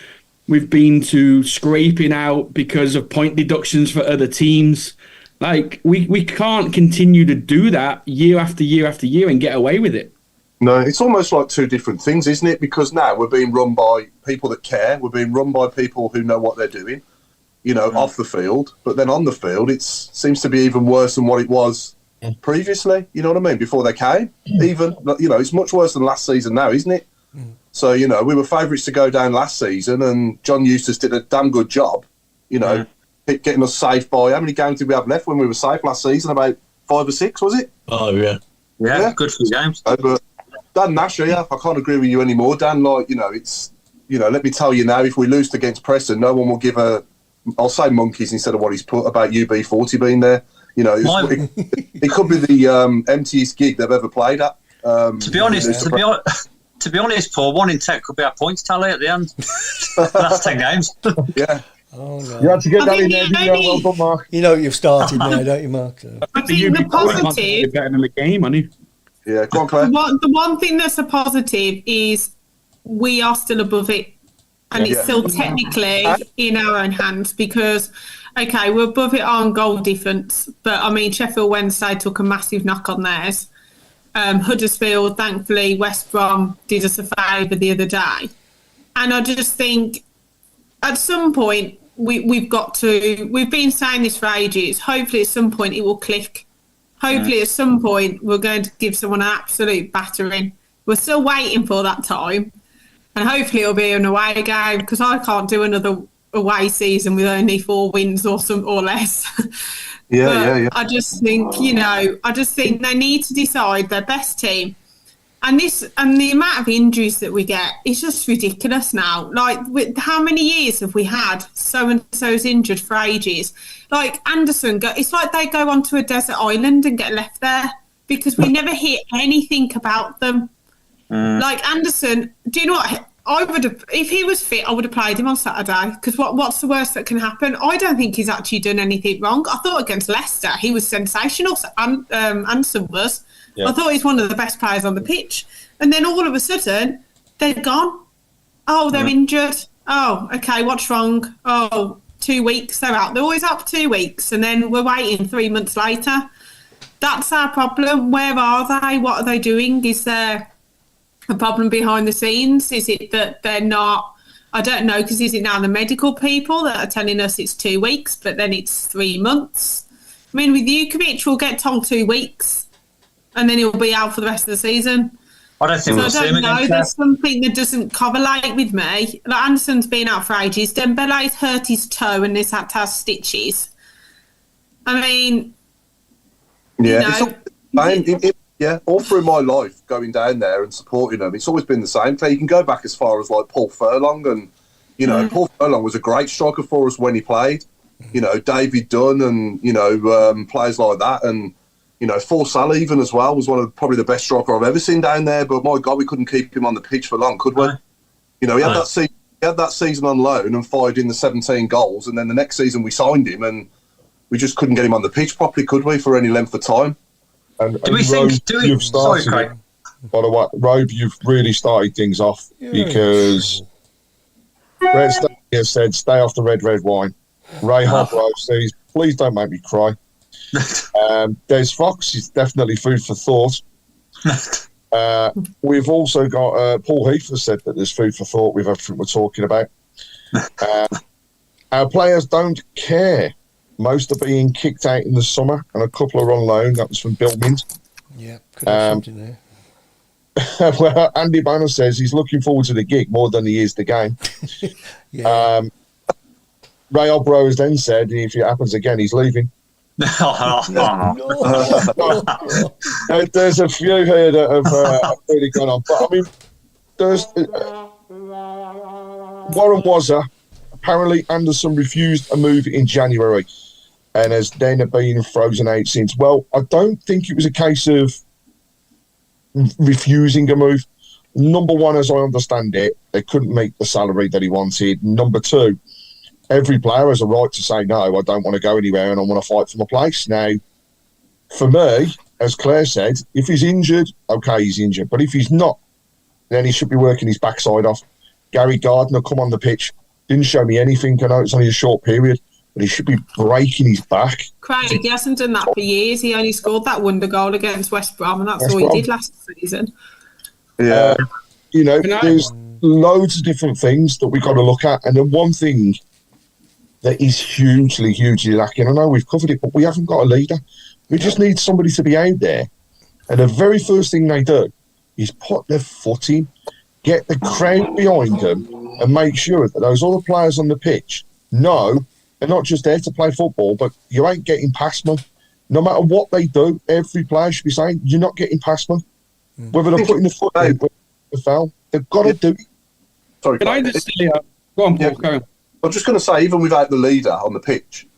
We've been to scraping out because of point deductions for other teams. Like, we can't continue to do that year after year after year and get away with it. No, it's almost like two different things, isn't it? Because now we're being run by people that care. We're being run by people who know what they're doing, off the field. But then on the field, it seems to be even worse than what it was previously. You know what I mean? Before they came. Even, it's much worse than last season now, isn't it? So, we were favourites to go down last season, and John Eustace did a damn good job, getting us safe by, how many games did we have left when we were safe last season? About 5 or 6, was it? Oh, yeah. Yeah, good for the games. But Dan Nash, I can't agree with you anymore, Dan. Like, it's, let me tell you now, if we lose against Preston, no one will give I'll say monkeys instead of what he's put about UB40 being there. It could be the emptiest gig they've ever played at. To be honest, Paul, 1 in 10 could be our points tally at the end. Last 10 games. Yeah. Oh, no. You had to get that in there, didn't you? Well done, Mark. You've started now, don't you, Mark? So. I think the positive... better than the game, aren't you? Yeah, go on, Claire. The one thing that's a positive is we are still above it. And it's still technically in our own hands because, okay, we're above it on goal difference. But, Sheffield Wednesday took a massive knock on theirs. Huddersfield, thankfully, West Brom did us a favour the other day. And I just think at some point we've been saying this for ages, hopefully at some point it will click. Hopefully at some point we're going to give someone an absolute battering. We're still waiting for that time. And hopefully it'll be an away game because I can't do another away season with only 4 wins or less. Yeah. I just think, they need to decide their best team. And the amount of injuries that we get is just ridiculous now. Like, how many years have we had so-and-so's injured for ages? Like, Anderson, it's like they go onto a desert island and get left there because we never hear anything about them. Like, Anderson, do you know what? I would have, if he was fit, I would have played him on Saturday because what's the worst that can happen? I don't think he's actually done anything wrong. I thought against Leicester, he was sensational. Anderson was. Yeah. I thought he's one of the best players on the pitch. And then all of a sudden, they're gone. Oh, they're injured. Oh, okay, what's wrong? Oh, 2 weeks, they're out. They're always out for 2 weeks. And then we're waiting 3 months later. That's our problem. Where are they? What are they doing? Is there a problem behind the scenes? Is it that they're not... I don't know, because is it now the medical people that are telling us it's 2 weeks, but then it's 3 months? With Jukovic, we'll get told 2 weeks. And then he'll be out for the rest of the season. I don't think we'll see him again. There's something that doesn't correlate with me. Like, Anderson's been out for ages. Dembele's hurt his toe and he's had to have stitches. All through my life, going down there and supporting them, it's always been the same. You can go back as far as like Paul Furlong, and Paul Furlong was a great striker for us when he played. David Dunn and players like that, and Forsell even as well was one of probably the best striker I've ever seen down there. But my God, we couldn't keep him on the pitch for long, could we? He had that season on loan and fired in the 17 goals, and then the next season we signed him, and we just couldn't get him on the pitch properly, could we, for any length of time? Sorry, Craig. By the way, Robe, you've really started things off because Red State has said, stay off the red wine. Ray Hobro says, please don't make me cry. Des Fox is definitely food for thought. We've also got Paul Heath has said that there's food for thought with everything we're talking about. Our players don't care. Most are being kicked out in the summer, and a couple are on loan. That was from Bill Mint. Yeah, could have something there. Well, Andy Banner says he's looking forward to the gig more than he is the game. Ray Obro has then said if it happens again, he's leaving. There's a few here that have really gone on. But there's Warren Wazza. Apparently, Anderson refused a move in January and has then been frozen out since. Well, I don't think it was a case of refusing a move. number one, as I understand it, they couldn't meet the salary that he wanted. Number two, every player has a right to say, no, I don't want to go anywhere and I want to fight for my place. Now, for me, as Claire said, if he's injured, okay, he's injured. But if he's not, then he should be working his backside off. Gary Gardner come on the pitch, didn't show me anything. I know it's only a short period, but he should be breaking his back. Craig, he hasn't done that for years. He only scored that wonder goal against West Brom, and that's all he did last season. Yeah. There's loads of different things that we've got to look at. And the one thing that is hugely, hugely lacking, I know we've covered it, but we haven't got a leader. We just need somebody to be out there. And the very first thing they do is put their foot in, get the crowd behind them, and make sure that those other players on the pitch know they're not just there to play football, but you ain't getting past me. No matter what they do, every player should be saying, you're not getting past me. Whether they're putting the foot in, whether they foul, they've got to do it. Sorry, Can I just say, go on, Paul, go on. I'm just going to say, even without the leader on the pitch,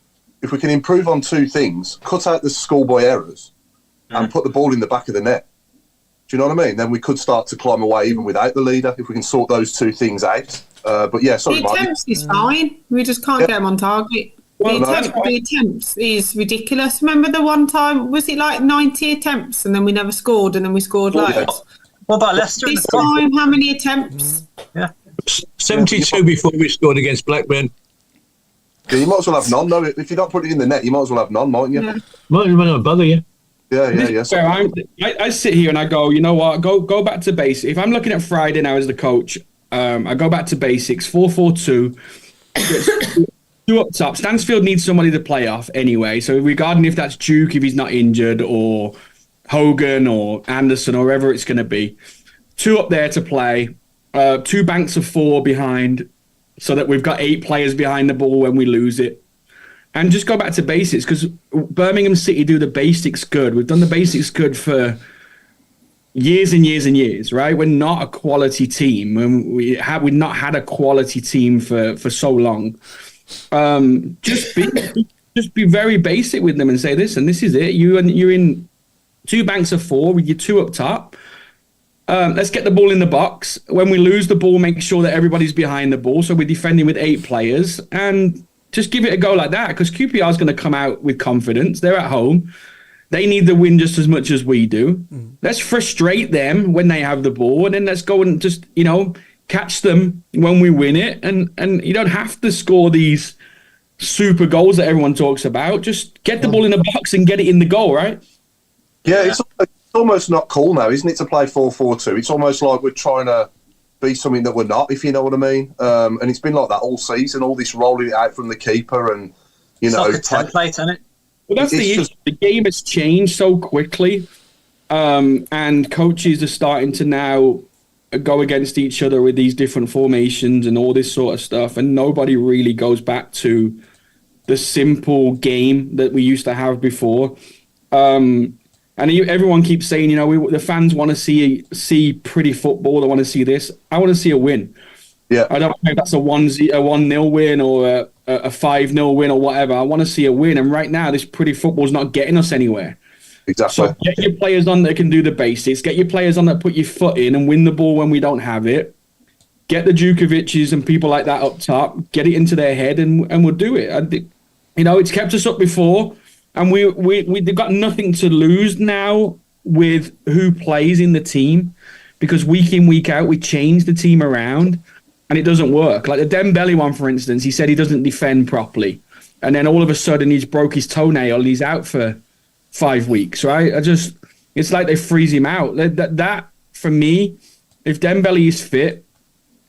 if we can improve on two things, cut out the schoolboy errors and put the ball in the back of the net, do you know what I mean? Then we could start to climb away even without the leader, if we can sort those two things out. But yeah, sorry, the attempts is fine. We just can't get them on target. The attempts is ridiculous. Remember the one time, was it like 90 attempts and then we never scored and then we scored loads? What about Leicester? This time, how many attempts? Yeah. 72 before we scored against Blackburn. Yeah, you might as well have none, though. If you're not putting it in the net, you might as well have none, mightn't you? Yeah. Might not bother you. Yeah. I sit here and I go, you know what? Go back to basics. If I'm looking at Friday now as the coach, I go back to basics. 4-4-2. Two up top. Stansfield needs somebody to play off anyway. So regarding if that's Duke, if he's not injured, or Hogan or Anderson or wherever it's going to be, two up there to play. Two banks of four behind, so that we've got 8 players behind the ball when we lose it. And just go back to basics, because Birmingham City do the basics good. We've done the basics good for years and years and years, right? We're not a quality team. We've not had a quality team for so long. Just be very basic with them and say, listen, this is it. You're in 2 banks of 4 with your 2 up top. Let's get the ball in the box. When we lose the ball, make sure that everybody's behind the ball. So we're defending with 8 players, and just give it a go like that, because QPR is going to come out with confidence. They're at home. They need the win just as much as we do. Let's frustrate them when they have the ball, and then let's go and just, catch them when we win it. And you don't have to score these super goals that everyone talks about. Just get the ball in the box and get it in the goal, right? Yeah, it's almost not cool now, isn't it, to play 4-4-2? It's almost like we're trying to be something that we're not, if you know what I mean. And it's been like that all season, all this rolling it out from the keeper and, it's like a template, isn't it? Well, that's the issue. The game has changed so quickly, and coaches are starting to now go against each other with these different formations and all this sort of stuff, and nobody really goes back to the simple game that we used to have before. And everyone keeps saying, the fans want to see pretty football. They want to see this. I want to see a win. Yeah. I don't know if that's a 1-0 win or a 5-0 win or whatever. I want to see a win. And right now, this pretty football's not getting us anywhere. Exactly. So get your players on that can do the basics. Get your players on that put your foot in and win the ball when we don't have it. Get the Djukovic's and people like that up top. Get it into their head, and we'll do it. It's kept us up before. And we've got nothing to lose now with who plays in the team, because week in, week out, we change the team around and it doesn't work. Like the Dembele one, for instance, he said he doesn't defend properly. And then all of a sudden he's broke his toenail and he's out for 5 weeks, right? It's like they freeze him out. That for me, if Dembele is fit,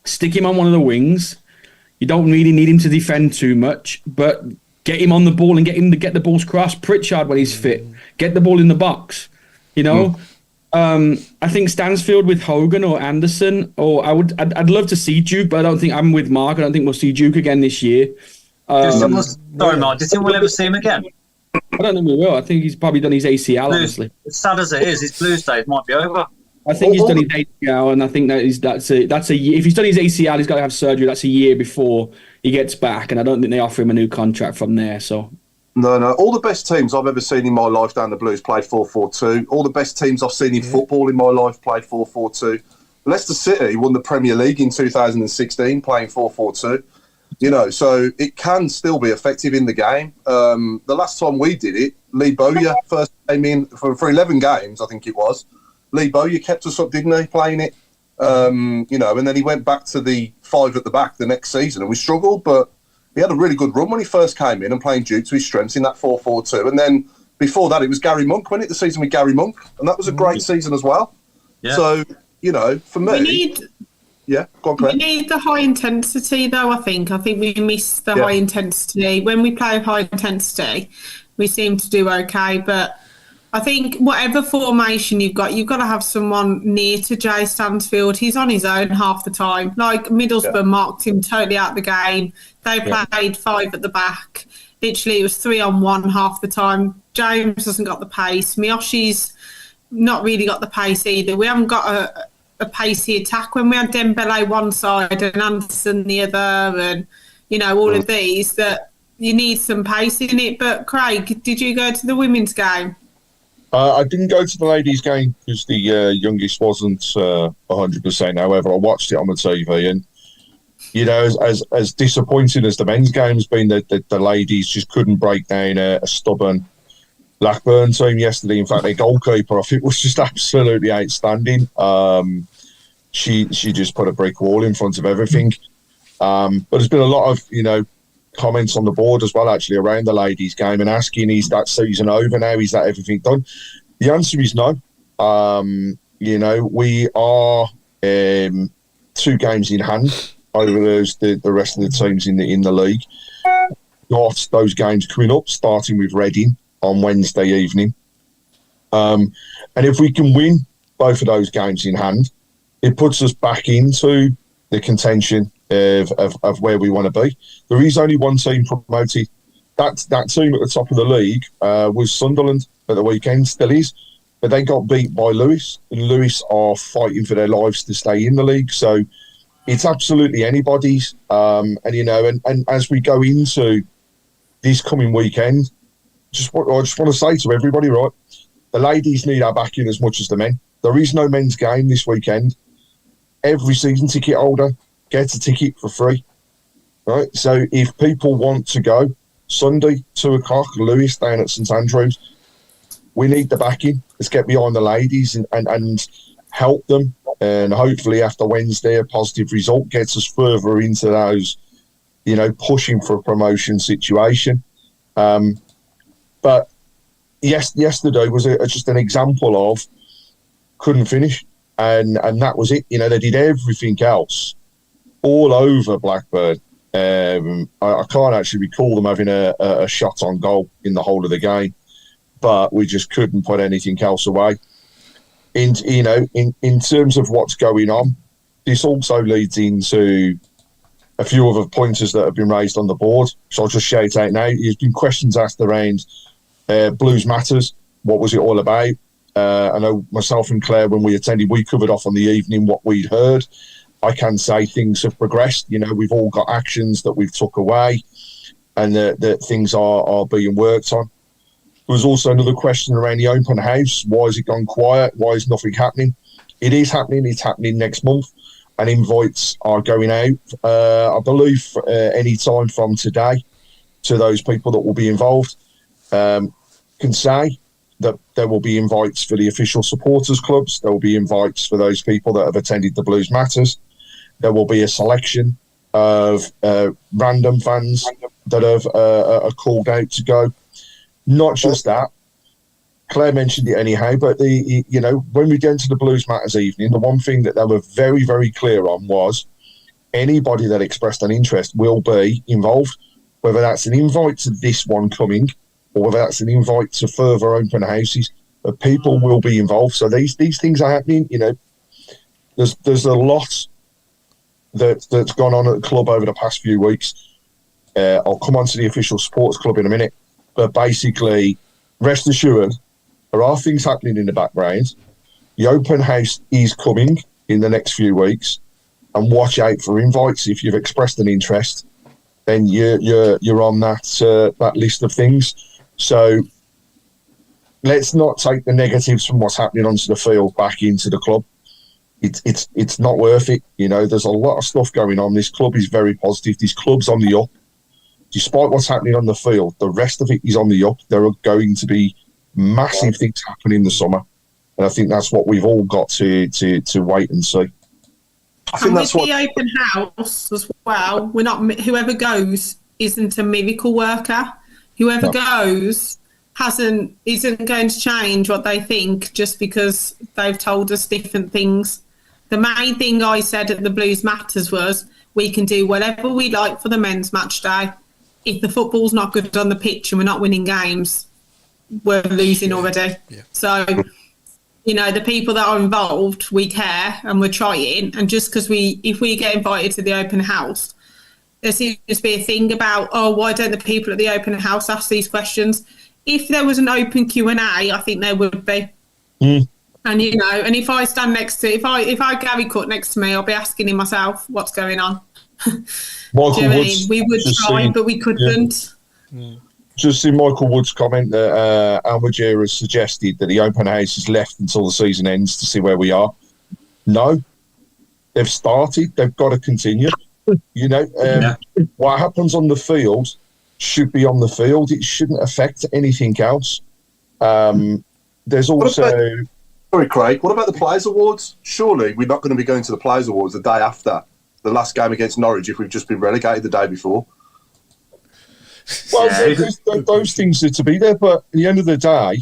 stick him on one of the wings. You don't really need him to defend too much, but get him on the ball and get him to get the balls crossed. Pritchard when he's fit, get the ball in the box. I think Stansfield with Hogan or Anderson, or I'd love to see Duke, but I don't think I'm with Mark. I don't think we'll see Duke again this year. Sorry, Mark. Do you think we'll ever see him again? I don't think we will. I think he's probably done his ACL. Honestly, as sad as it is, his Blues days might be over. I think he's done his ACL, and I think that's a year. If he's done his ACL, he's got to have surgery. That's a year before he gets back, and I don't think they offer him a new contract from there. So no. All the best teams I've ever seen in my life down the Blues played 4-4-2. All the best teams I've seen in football in my life played 4-4-2. Leicester City won the Premier League in 2016 playing 4-4-2. You know, so it can still be effective in the game. The last time we did it, Lee Bowyer first came in for 11 games, I think it was. Lee Bowyer kept us up, didn't he, playing it? You know, and then he went back to the 5 at the back the next season, and we struggled, but he had a really good run when he first came in and playing due to his strengths in that 4-4-2. And then before that, it was Gary Monk, wasn't it? The season with Gary Monk, and that was a great season as well. Yeah. So, you know, for me... Yeah, go on, Claire. We need the high intensity, though, I think. I think we miss the high intensity. When we play high intensity, we seem to do okay. But I think whatever formation you've got to have someone near to Jay Stansfield. He's on his own half the time. Like, Middlesbrough marked him totally out of the game. They played 5 at the back. Literally, it was 3-on-1 half the time. James hasn't got the pace. Miyoshi's not really got the pace either. We haven't got a pacey attack. When we had Dembele one side and Anderson the other, and you know, all of these, that you need some pace in it. But Craig, did you go to the women's game? I didn't go to the ladies' game because the youngest wasn't 100%. However, I watched it on the TV, and you know, as disappointing as the men's game has been, that the ladies just couldn't break down a stubborn Blackburn team yesterday. In fact, their goalkeeper, I think, was just absolutely outstanding. She just put a brick wall in front of everything. But there's been a lot of, you know, comments on the board as well, actually, around the ladies' game and asking, is that season over now? Is that everything done? The answer is no. You know, we are 2 games in hand over the rest of the teams in the league. Got those games coming up, starting with Reading on Wednesday evening. And if we can win both of those games in hand, it puts us back into the contention of where we want to be. There is only one team promoted. That team at the top of the league was Sunderland at the weekend, still is, but they got beat by Lewis, and Lewis are fighting for their lives to stay in the league. So it's absolutely anybody's. And you know, and as we go into this coming weekend, I just want to say to everybody, right, the ladies need our backing as much as the men. There is no men's game this weekend. Every season ticket holder gets a ticket for free, right? So if people want to go Sunday, 2:00, Lewis down at St Andrews, we need the backing. Let's get behind the ladies and help them. And hopefully after Wednesday, a positive result gets us further into those, you know, pushing for a promotion situation. But yesterday was just an example of couldn't finish, and that was it. You know, they did everything else all over Blackburn. I can't actually recall them having a shot on goal in the whole of the game, but we just couldn't put anything else away. In terms of what's going on, this also leads into a few other pointers that have been raised on the board. So I'll just shout out now. There's been questions asked around Blues Matters. What was it all about? I know myself and Claire, when we attended, we covered off on the evening what we'd heard. I can say things have progressed. You know, we've all got actions that we've took away, and that things are being worked on. There was also another question around the open house. Why has it gone quiet? Why is nothing happening? It is happening. It's happening next month, and invites are going out, I believe, any time from today to those people that will be involved. Can say that there will be invites for the official supporters clubs. There will be invites for those people that have attended the Blues Matters. There will be a selection of random fans that are called out to go. Not just that, Claire mentioned it anyhow, but when we get to the Blues Matters evening, the one thing that they were very, very clear on was anybody that expressed an interest will be involved, whether that's an invite to this one coming or whether that's an invite to further open houses. But people will be involved. So these things are happening. You know, there's a lot that's gone on at the club over the past few weeks. I'll come on to the official sports club in a minute. But basically, rest assured, there are things happening in the background. The open house is coming in the next few weeks, and watch out for invites. If you've expressed an interest, then you're on that list of things. So let's not take the negatives from what's happening onto the field back into the club. it's not worth it. You know, there's a lot of stuff going on. This club is very positive. This club's on the up. Despite what's happening on the field, the rest of it is on the up. There are going to be massive things happening in the summer, and I think that's what we've all got to wait and see. I think that's the open house as well. We're not, whoever goes isn't a miracle worker. Whoever goes isn't going to change what they think just because they've told us different things. The main thing I said at the Blues Matters was we can do whatever we like for the men's match day. If the football's not good on the pitch and we're not winning games, we're losing already. Yeah. So, you know, the people that are involved, we care and we're trying. And just because if we get invited to the open house, there seems to be a thing about, why don't the people at the open house ask these questions? If there was an open Q&A, I think there would be. Mm. And, you know, and if I stand next to, if I Gary Cut next to me, I'll be asking him myself, what's going on? Michael Woods, we would try, but we couldn't. Yeah. Just see Michael Wood's comment that Almagier has suggested that the open house is left until the season ends to see where we are. No, they've started. They've got to continue. You know, what happens on the field should be on the field. It shouldn't affect anything else. There's also... Sorry, Craig. What about the Players' Awards? Surely we're not going to be going to the Players' Awards the day after the last game against Norwich if we've just been relegated the day before. Well, those things are to be there, but at the end of the day,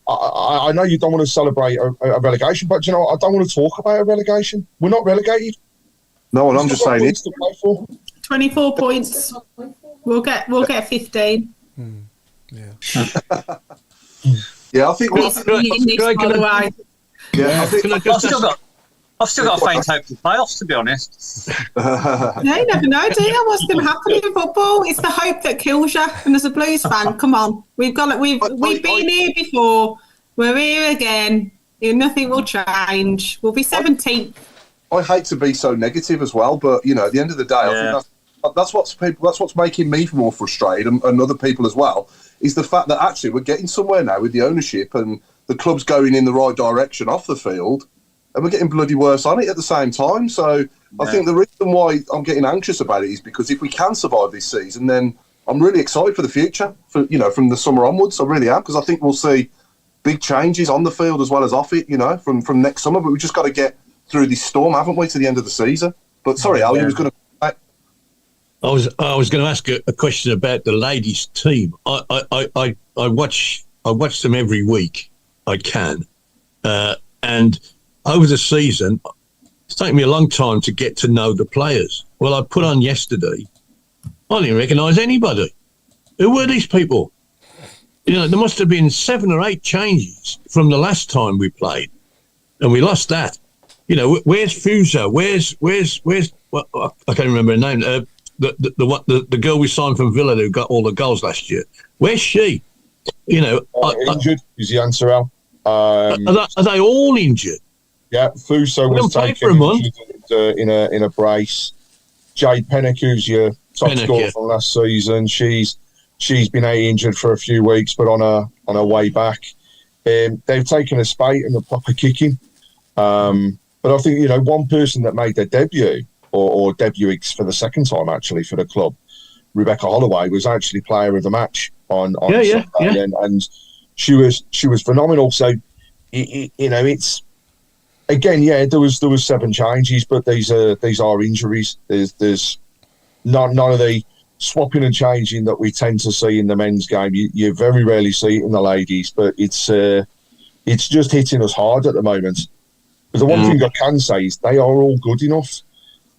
I know you don't want to celebrate a relegation, but you know, I don't want to talk about a relegation. We're not relegated. No, and I'm just saying it. 24 points. We'll get 15. Yeah. Yeah, I think. I've still got a faint hope for the playoffs, to be honest. No, you never know, do you? What's going to happen in football? It's the hope that kills you. And as a Blues fan, come on, we've been here before. We're here again. Nothing will change. We'll be 17th. I hate to be so negative as well, but you know, at the end of the day, I think that's what's making me more frustrated, and other people as well, is the fact that actually we're getting somewhere now with the ownership and the club's going in the right direction off the field. And we're getting bloody worse on it at the same time. So I think the reason why I'm getting anxious about it is because if we can survive this season, then I'm really excited for the future, from the summer onwards. I really am, because I think we'll see big changes on the field as well as off it, from next summer. But we've just got to get through this storm, haven't we, to the end of the season? But sorry, Al, you was going to... I was going to ask a question about the ladies' team. I watch them every week. I can. And... over the season, it's taken me a long time to get to know the players. Well, I put on yesterday, I didn't recognise anybody. Who were these people? There must have been 7 or 8 changes from the last time we played, and we lost that. Where's Fuso? Where's well, I can't remember her name. The girl we signed from Villa who got all the goals last year. Where's she? Injured is the answer, Al. Are they all injured? Yeah, Fuso was taken in a brace. Jade Pennick, who's your top scorer from last season, she's been out injured for a few weeks, but on her way back. They've taken a spate and a proper kicking. But I think one person that made their debut or debut for the second time actually for the club, Rebecca Holloway, was actually player of the match on Sunday, and she was phenomenal. So it's. Again, there was 7 changes, but these are injuries. There's none of the swapping and changing that we tend to see in the men's game. You very rarely see it in the ladies, but it's just hitting us hard at the moment. But the one thing I can say is they are all good enough,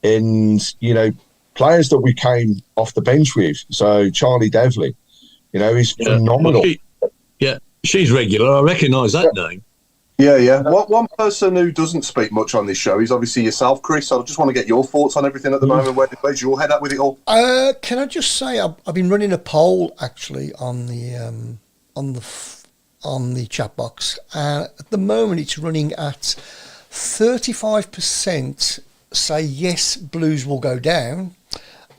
and players that we came off the bench with. So Charlie Devlin, is phenomenal. Well, she's regular. I recognise that name. Yeah. One person who doesn't speak much on this show is obviously yourself, Chris. I just want to get your thoughts on everything at the moment. Where's your head at with it all? Can I just say I've been running a poll actually on the chat box. At the moment, it's running at 35% say yes, Blues will go down,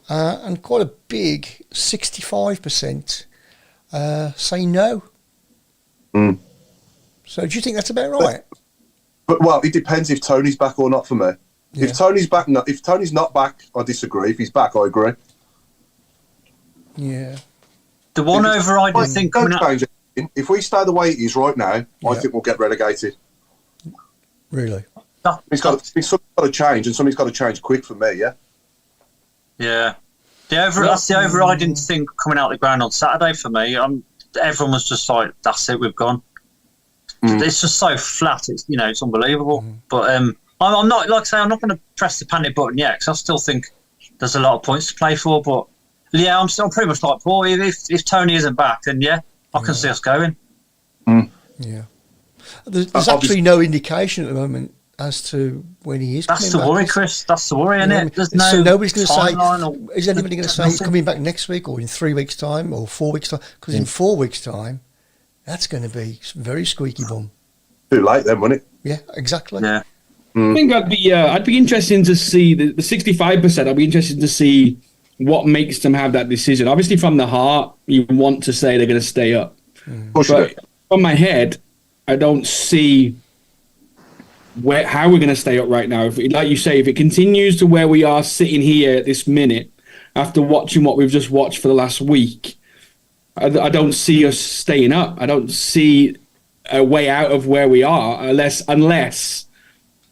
and quite a big 65% say no. So do you think that's about right? But well, it depends if Tony's back or not for me. Yeah. If Tony's back, if Tony's not back, I disagree. If he's back, I agree. Yeah. The one overriding thing coming up. If we stay the way it is right now, I think we'll get relegated. Really? Something's got to change, and something's got to change quick for me. Yeah. Yeah. That's the overriding thing coming out of the ground on Saturday for me. Everyone was just like, "That's it, we've gone." It's just so flat. It's unbelievable. But I'm not, like I say, I'm not going to press the panic button yet because I still think there's a lot of points to play for. But yeah, I'm still pretty much like Paul. If Tony isn't back, then I can see us going. Yeah. There's actually no indication at the moment as to when he is That's coming back. the worry, Chris. That's the worry, isn't it? There's no so nobody's going to timeline say, is anybody going to say he's coming back next week or in 3 weeks' time or 4 weeks' time? Because in 4 weeks' time, that's going to be very squeaky bum. Too late then, wouldn't it? Yeah, exactly. Yeah. I think I'd be interested to see the 65%. I'd be interested to see what makes them have that decision. Obviously, from the heart, you want to say they're going to stay up. But from my head, I don't see how we're going to stay up right now. Like you say, if it continues to where we are sitting here at this minute, after watching what we've just watched for the last week, I don't see us staying up. I don't see a way out of where we are unless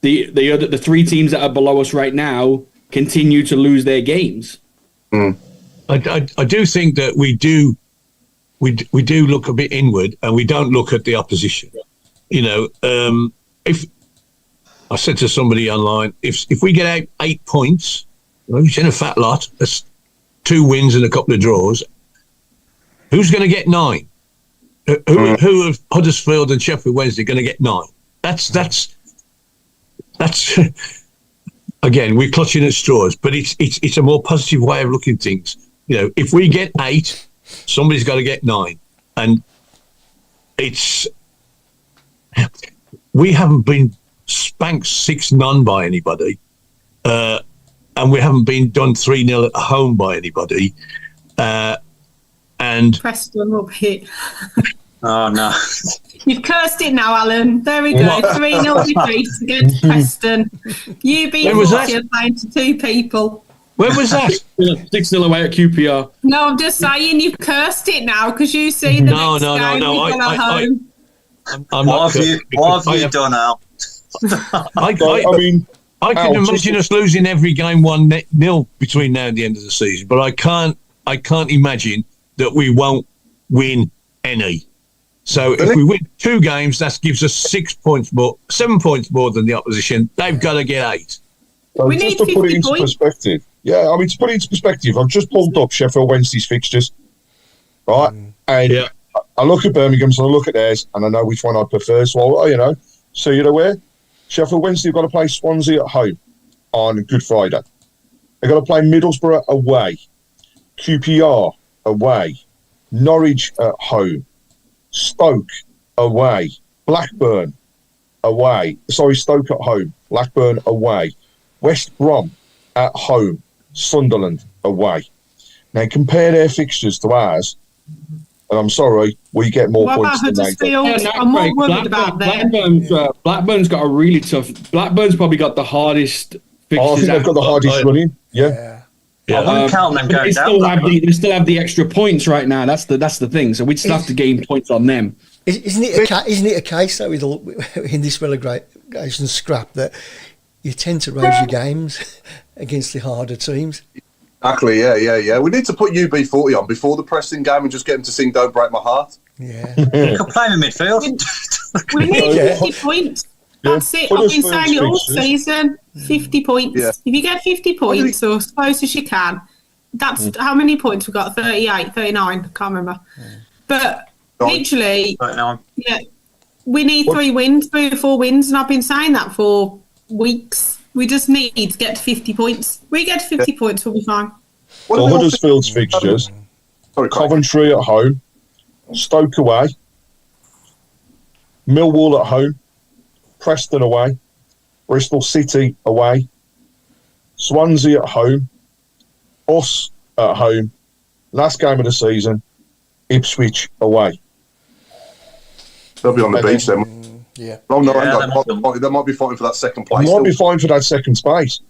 the 3 teams that are below us right now continue to lose their games. I do think that we do look a bit inward and we don't look at the opposition. If I said to somebody online, if we get out 8 points, which in a fat lot, that's 2 wins and a couple of draws, who's going to get 9? Who of Huddersfield and Sheffield Wednesday going to get 9? That's again, we're clutching at straws, but it's a more positive way of looking at things. If we get 8, somebody's got to get 9, and we haven't been spanked 6-0 by anybody, and we haven't been done 3-0 at home by anybody, and Preston will hit. Oh no! You've cursed it now, Alan. There we go. 3-0 defeat against Preston. UB40 are playing to 2 people. When was that? 6-0 away at QPR. No, I'm just saying you've cursed it now because you see the next game we've got at home. I'm not. What have you done, Al? I can imagine us losing every game 1-0 between now and the end of the season, but I can't imagine that we won't win any. So if we win 2 games, that gives us 7 points more than the opposition. They've got to get 8. So We just need to put it 50 into points. perspective, to put it into perspective, I've just pulled up Sheffield Wednesday's fixtures, right? And I look at Birmingham's and I look at theirs, and I know which one I prefer. So, so you're aware, Sheffield Wednesday have got to play Swansea at home on Good Friday. They've got to play Middlesbrough away, QPR away, Norwich at home, Stoke away, Blackburn away. Sorry, Stoke at home, Blackburn away, West Brom at home, Sunderland away. Now compare their fixtures to ours, and I'm sorry, we get more points than they do. I'm more worried about them. Blackburn's got a really tough. Blackburn's probably got the hardest fixtures. I think they've got the hardest running. Yeah. I wouldn't count them going down. They still have the extra points right now. That's the thing. So we'd still have to gain points on them. Isn't it a case though in this relegation scrap that you tend to raise your games against the harder teams? Exactly, yeah. We need to put UB40 on before the Preston game and just get them to sing Don't Break My Heart. Yeah. You could play them in midfield. We need 50 points. That's it. I've been saying it all season. 50 points. Yeah. If you get 50 points, or as close as you can, that's how many points we've got? 38, 39, I can't remember. But literally, we need 3 wins, 3 or 4 wins, and I've been saying that for weeks. We just need to get to 50 points. We get to 50 points, we'll be fine. So Huddersfield's fixtures, Coventry at home, Stoke away, Millwall at home, Preston away, Bristol City away, Swansea at home, us at home, last game of the season, Ipswich away. They'll be on the beach then. Yeah. Oh no, Yeah, they might be fighting for that second place. Might be fighting for that second space.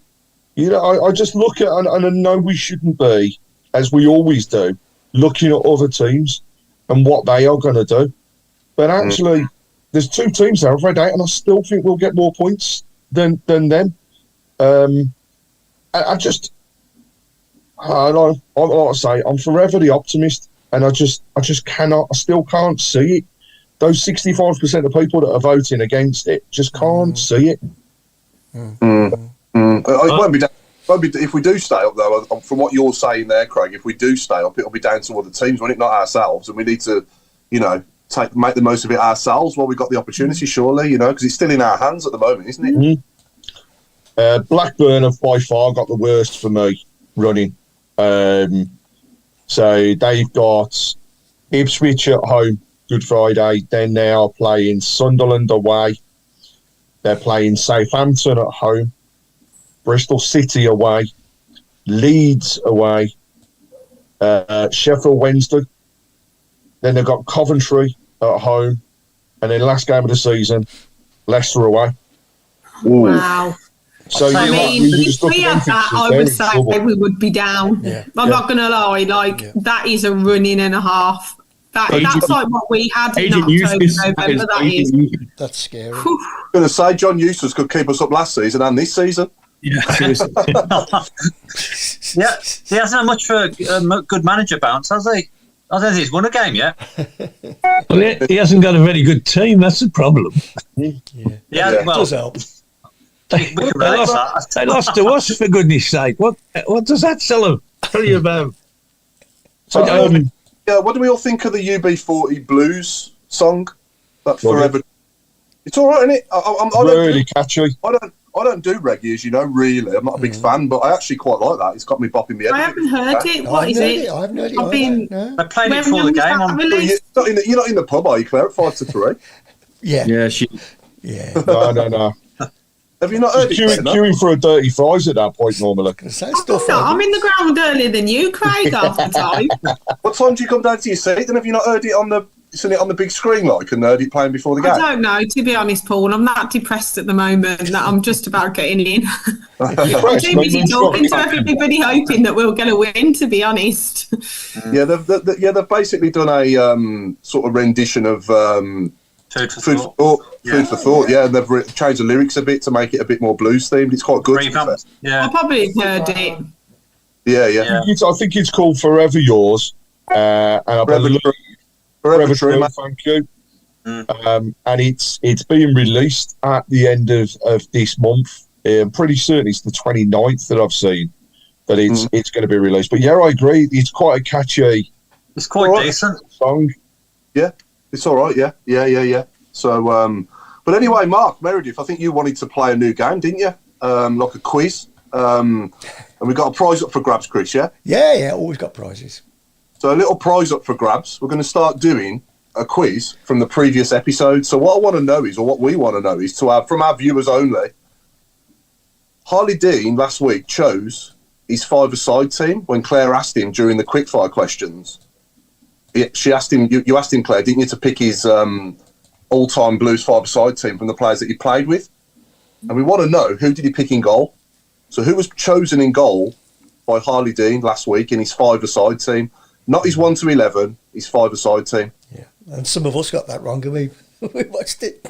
You know, I just look at, and I know we shouldn't be, as we always do, looking at other teams and what they are going to do. But actually, there's 2 teams there, Red 8, and I still think we'll get more points than them. I just, I like I say, I'm forever the optimist, and I still can't see it. Those 65% of people that are voting against it just can't see it. It won't be down. If we do stay up, though, from what you're saying there, Craig, if we do stay up, it'll be down to other teams, won't it? Not ourselves, and we need to, make the most of it ourselves while we've got the opportunity, surely, because it's still in our hands at the moment, isn't it? Blackburn have by far got the worst for me running. So they've got Ipswich at home, Good Friday. Then they are playing Sunderland away. They're playing Southampton at home, Bristol City away, Leeds away, Sheffield Wednesday. Then they've got Coventry at home, and then last game of the season, Leicester away. Ooh. Wow. So if we had that, I would say we would be down. Yeah. I'm not going to lie, that is a running and a half. That's like what we had in October, November, that is. That's scary. I'm going to say John Eustace could keep us up last season and this season. Yeah, seriously. Yeah, he hasn't had much for a good manager bounce, has he? I don't think he's won a game yet. Well, he hasn't got a very good team. That's the problem. Yeah, well, it does help. They lost to us, for goodness sake. What does that tell you about? So, what do we all think of the UB40 Blues song? That Forever. It's all right, isn't it? I really catchy. I don't do reggae, as you know, really. I'm not a big fan, but I actually quite like that. It's got me bopping my head. I haven't heard it. What is it? I haven't heard it. I played it before the game. You're not in the pub, are you, Claire, at 5-3? Yeah. Yeah, No. Have you not heard it? Queuing for a dirty fries at that point, normally. I'm in the ground earlier than you, Craig, half the time. What time do you come down to your seat? Then have you not heard it on the big screen, and heard it playing before the game? I don't know, to be honest, Paul. I'm that depressed at the moment that I'm just about getting in. I'm too busy talking to everybody, hoping that we'll get a win, to be honest. Yeah, they've basically done a sort of rendition of Food for Thought. Yeah, and they've changed the lyrics a bit to make it a bit more blues themed. It's quite good. Yeah, I probably heard it. Yeah. I think it's called Forever Yours, and I believe Forever True. Thank you. And it's being released at the end of this month. I'm pretty certain it's the 29th that I've seen that it's going to be released. But yeah, I agree. It's quite a catchy. It's quite decent song. Yeah. It's all right, yeah. So, but anyway, Mark Meredith, I think you wanted to play a new game, didn't you? Like a quiz. And we got a prize up for grabs, Chris, yeah? Yeah, always got prizes. So a little prize up for grabs. We're going to start doing a quiz from the previous episode. So what I want to know is, or what we want to know is, from our viewers only, Harley Dean last week chose his 5-a-side team when Claire asked him during the quickfire questions. She asked him, you asked him, Claire, didn't you, to pick his all-time Blues 5-a-side team from the players that he played with? And we want to know, who did he pick in goal? So who was chosen in goal by Harley Dean last week in his 5-a-side team? Not his 1-11, his 5-a-side team. Yeah, and some of us got that wrong, and we watched it.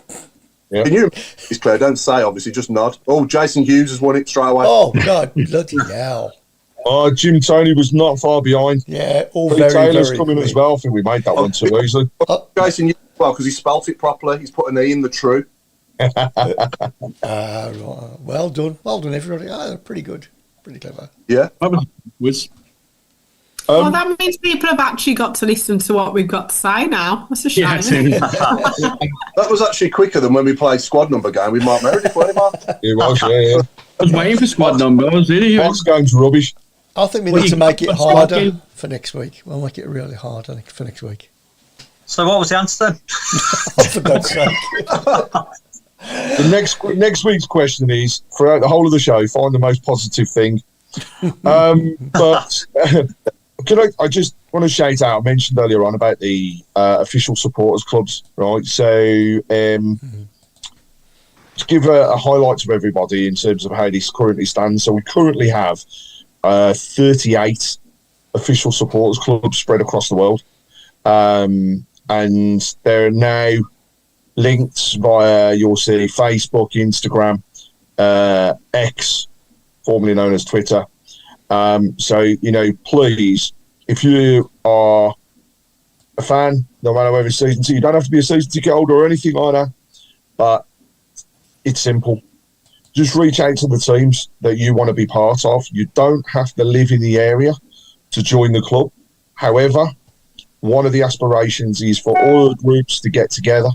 Yeah. Can you, Claire, don't say, obviously, just nod. Oh, Jason Hughes has won it straight away. Oh, God, bloody hell. Jim Toney was not far behind. Yeah, Taylor's coming as well. I think we made that one too easily. Jason, well, because he spelt it properly. He's put an E in the true. Well done, everybody. Pretty good, pretty clever. Yeah. Well, that means people have actually got to listen to what we've got to say now. That's a shame. That was actually quicker than when we played squad number game with Mark Meredith, wasn't it, Mark? It was, yeah. I was waiting for squad number. I was really. Mark's game's rubbish. I think we need to make it harder for next week. We'll make it really hard for next week. So what was the answer then? For God's sake. The next week's question is, throughout the whole of the show, find the most positive thing. But I just want to shout out, I mentioned earlier on about the official supporters clubs, right? So to give a highlight to everybody in terms of how this currently stands. So we currently have 38 official supporters clubs spread across the world. And there are now linked via, you'll see, Facebook, Instagram, X, formerly known as Twitter. So, please, if you are a fan, no matter whether it's season ticket, you don't have to be a season ticket holder or anything like that, but it's simple. Just reach out to the teams that you want to be part of. You don't have to live in the area to join the club. However, one of the aspirations is for all the groups to get together,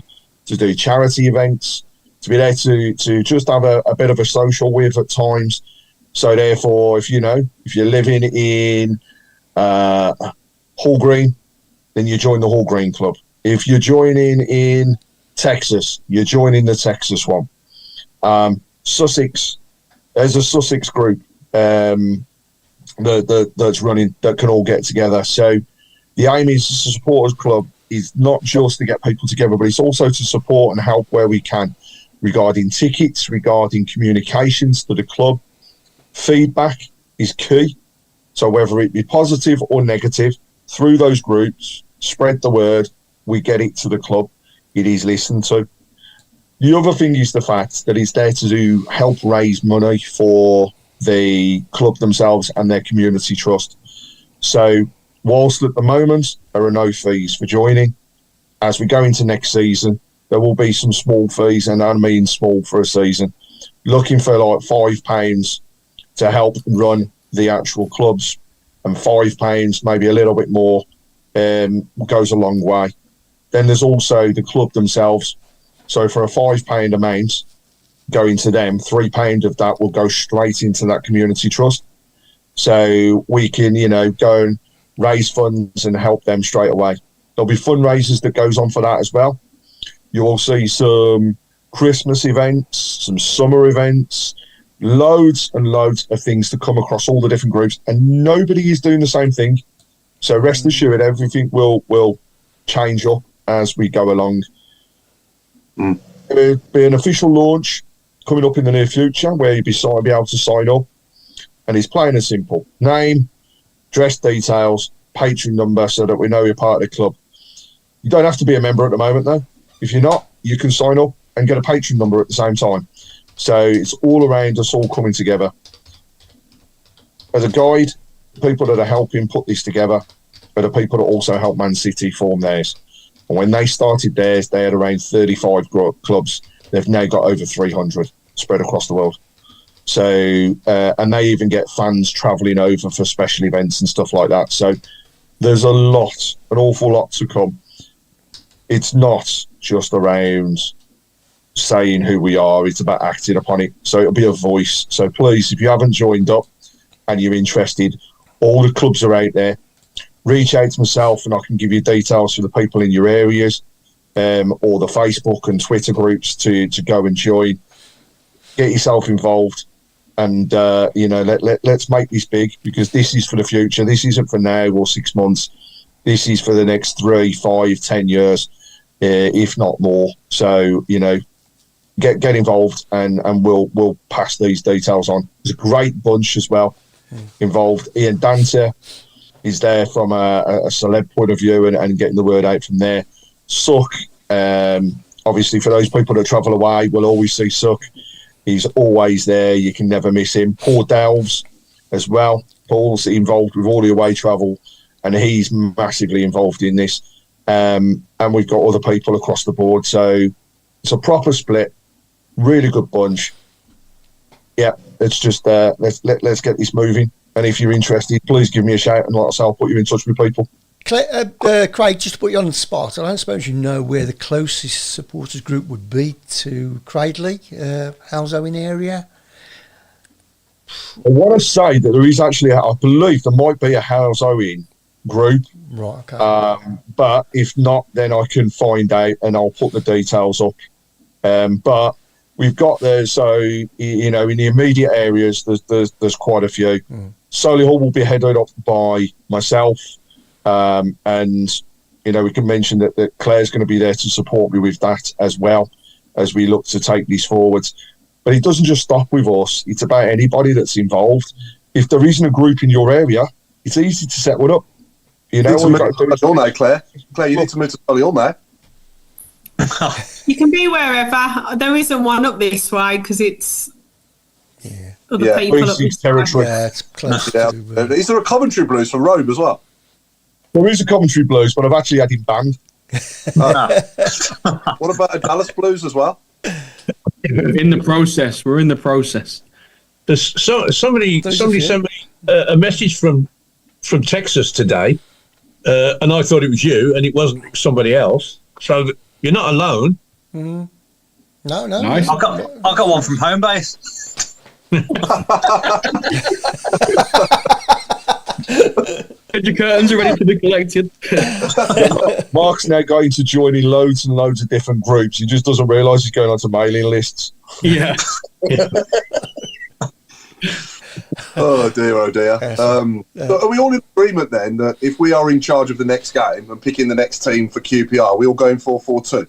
to do charity events, to be there to just have a bit of a social with at times. So therefore, if you're living in Hall Green, then you join the Hall Green Club. If you're joining in Texas, you're joining the Texas one. Sussex, there's a Sussex group that's running that can all get together. So the aim is the supporters club is not just to get people together, but it's also to support and help where we can regarding tickets, regarding communications to the club. Feedback is key. So whether it be positive or negative, through those groups, spread the word, we get it to the club, it is listened to. The other thing is the fact that it's there to help raise money for the club themselves and their community trust. So whilst at the moment there are no fees for joining, as we go into next season, there will be some small fees, and I mean small for a season, looking for like £5 to help run the actual clubs, and £5, maybe a little bit more, goes a long way. Then there's also the club themselves. So for a £5 amount going to them, £3 of that will go straight into that community trust. So we can, go and raise funds and help them straight away. There'll be fundraisers that goes on for that as well. You will see some Christmas events, some summer events, loads and loads of things to come across all the different groups, and nobody is doing the same thing. So rest assured, everything will change up as we go along. There'll be an official launch coming up in the near future where you'll be able to sign up, and it's plain and simple: name, address details, patron number, so that we know you're part of the club. You don't have to be a member at the moment, though. If you're not, you can sign up and get a patron number at the same time. So it's all around us all coming together. As a guide, the people that are helping put this together are the people that also help Man City form theirs. And when they started theirs, they had around 35 clubs. They've now got over 300 spread across the world. So, and they even get fans travelling over for special events and stuff like that. So there's an awful lot to come. It's not just around saying who we are, it's about acting upon it. So it'll be a voice. So please, if you haven't joined up and you're interested, all the clubs are out there. Reach out to myself and I can give you details for the people in your areas, or the Facebook and Twitter groups to go and join. Get yourself involved, and let's make this big, because this is for the future. This isn't for now or 6 months. This is for the next 3, 5, 10 years, if not more. So get involved, and we'll pass these details on. There's a great bunch as well involved. Ian Dante is there from a celeb point of view and getting the word out from there. Suck, obviously for those people that travel away, we'll always see Suck. He's always there. You can never miss him. Paul Delves as well. Paul's involved with all the away travel, and he's massively involved in this. And we've got other people across the board. So it's a proper split. Really good bunch. Yeah, it's just let's get this moving. And if you're interested, please give me a shout, and like I say, I'll put you in touch with people. Craig, just to put you on the spot, I don't suppose you know where the closest supporters group would be to Cradley, Halsowing area? I want to say that there is actually, I believe there might be a Halsowing group. Right, okay. But if not, then I can find out and I'll put the details up. But we've got there, so, in the immediate areas, there's quite a few. Solihull will be headed up by myself. And we can mention that Claire's going to be there to support me with that as well. as we look to take this forward. But it doesn't just stop with us. It's about anybody that's involved. If there isn't a group in your area, it's easy to set one up. You know, all now, Claire. Claire, you need to move to Solihull now. You can be wherever. There isn't one up this way because it's other people up this territory. way. Yeah, it's close Yeah. to... Is there a Coventry Blues for Rome as well? There is a Coventry Blues, but I've actually had him banned. What about a Dallas Blues as well? In the process. We're in the process. Somebody sent me a message from Texas today, and I thought it was you, and it wasn't somebody else. So you're not alone. No. Nice. I got one from home base. Your curtains are ready to be collected. Mark's now going to join in loads and loads of different groups. He just doesn't realise he's going onto mailing lists. Yeah. Oh dear. So are we all in agreement then that if we are in charge of the next game and picking the next team for QPR, we all going 4-4-2?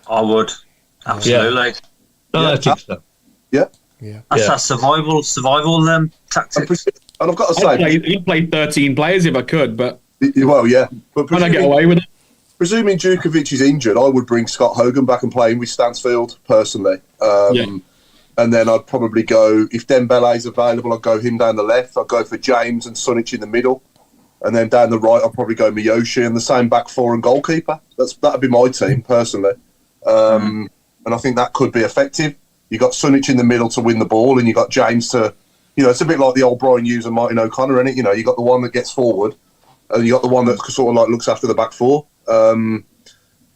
I would. Absolutely. I think so. Yeah. That's our survival tactics. And I've got to say, I'd play 13 players if I could, but well, yeah. But can I get away with it? presuming Djukovic is injured, I would bring Scott Hogan back and play him with Stansfield personally. And then I'd probably go, if Dembele is available, I'd go him down the left. I'd go for James and Sunic in the middle. And then down the right, I'd probably go Miyoshi and the same back four and goalkeeper. That'd be my team personally. And I think that could be effective. You got Sunic in the middle to win the ball, and you got James to, it's a bit like the old Brian Hughes and Martin O'Connor, isn't it? You got the one that gets forward, and you got the one that sort of like looks after the back four.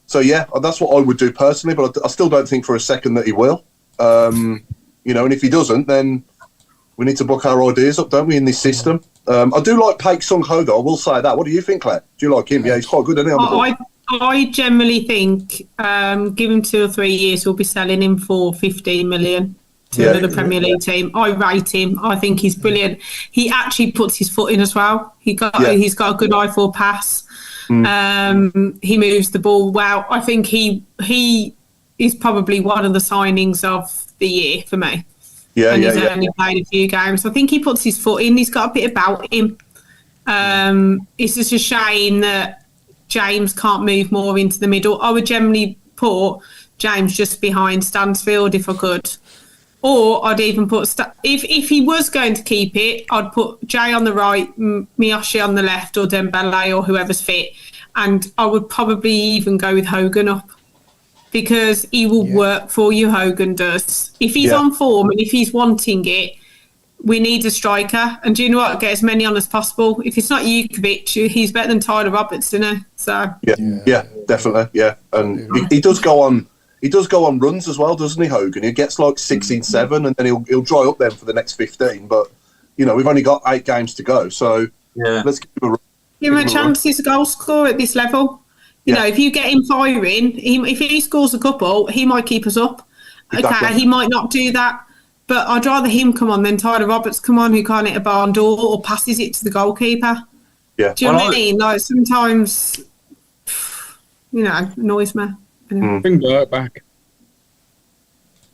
So yeah, that's what I would do personally. But I still don't think for a second that he will. And if he doesn't, then we need to book our ideas up, don't we, in this system? I do like Paik Sung Ho, though. I will say that. What do you think, Claire? Do you like him? Yeah, he's quite good, isn't he? I generally think, give him 2 or 3 years, we'll be selling him for 15 million to another Premier League team. I rate him. I think he's brilliant. He actually puts his foot in as well. He's got a good eye for pass. He moves the ball well. I think he is probably one of the signings of the year for me. He's only played a few games. I think he puts his foot in. He's got a bit about him. It's just a shame that James can't move more into the middle. I would generally put James just behind Stansfield if I could. Or I'd even put... If he was going to keep it, I'd put Jay on the right, Miyoshi on the left, or Dembele, or whoever's fit. And I would probably even go with Hogan up. Because he will work for you, Hogan does. If he's on form and if he's wanting it, we need a striker. And do you know what? Get as many on as possible. If it's not Djukovic, he's better than Tyler Roberts, isn't he? So yeah, definitely, yeah. And he does go on runs as well, doesn't he, Hogan? He gets like 16-7, and then he'll dry up then for the next 15. But we've only got 8 games to go, so let's give him a run. Give him a chance. He's a goal scorer at this level. If you get him firing, if he scores a couple, he might keep us up. Exactly. Okay, he might not do that. But I'd rather him come on than Tyler Roberts come on, who can't hit a barn door or passes it to the goalkeeper. Yeah. Do you know what I mean? Like, sometimes, annoys me. Bring Bert back.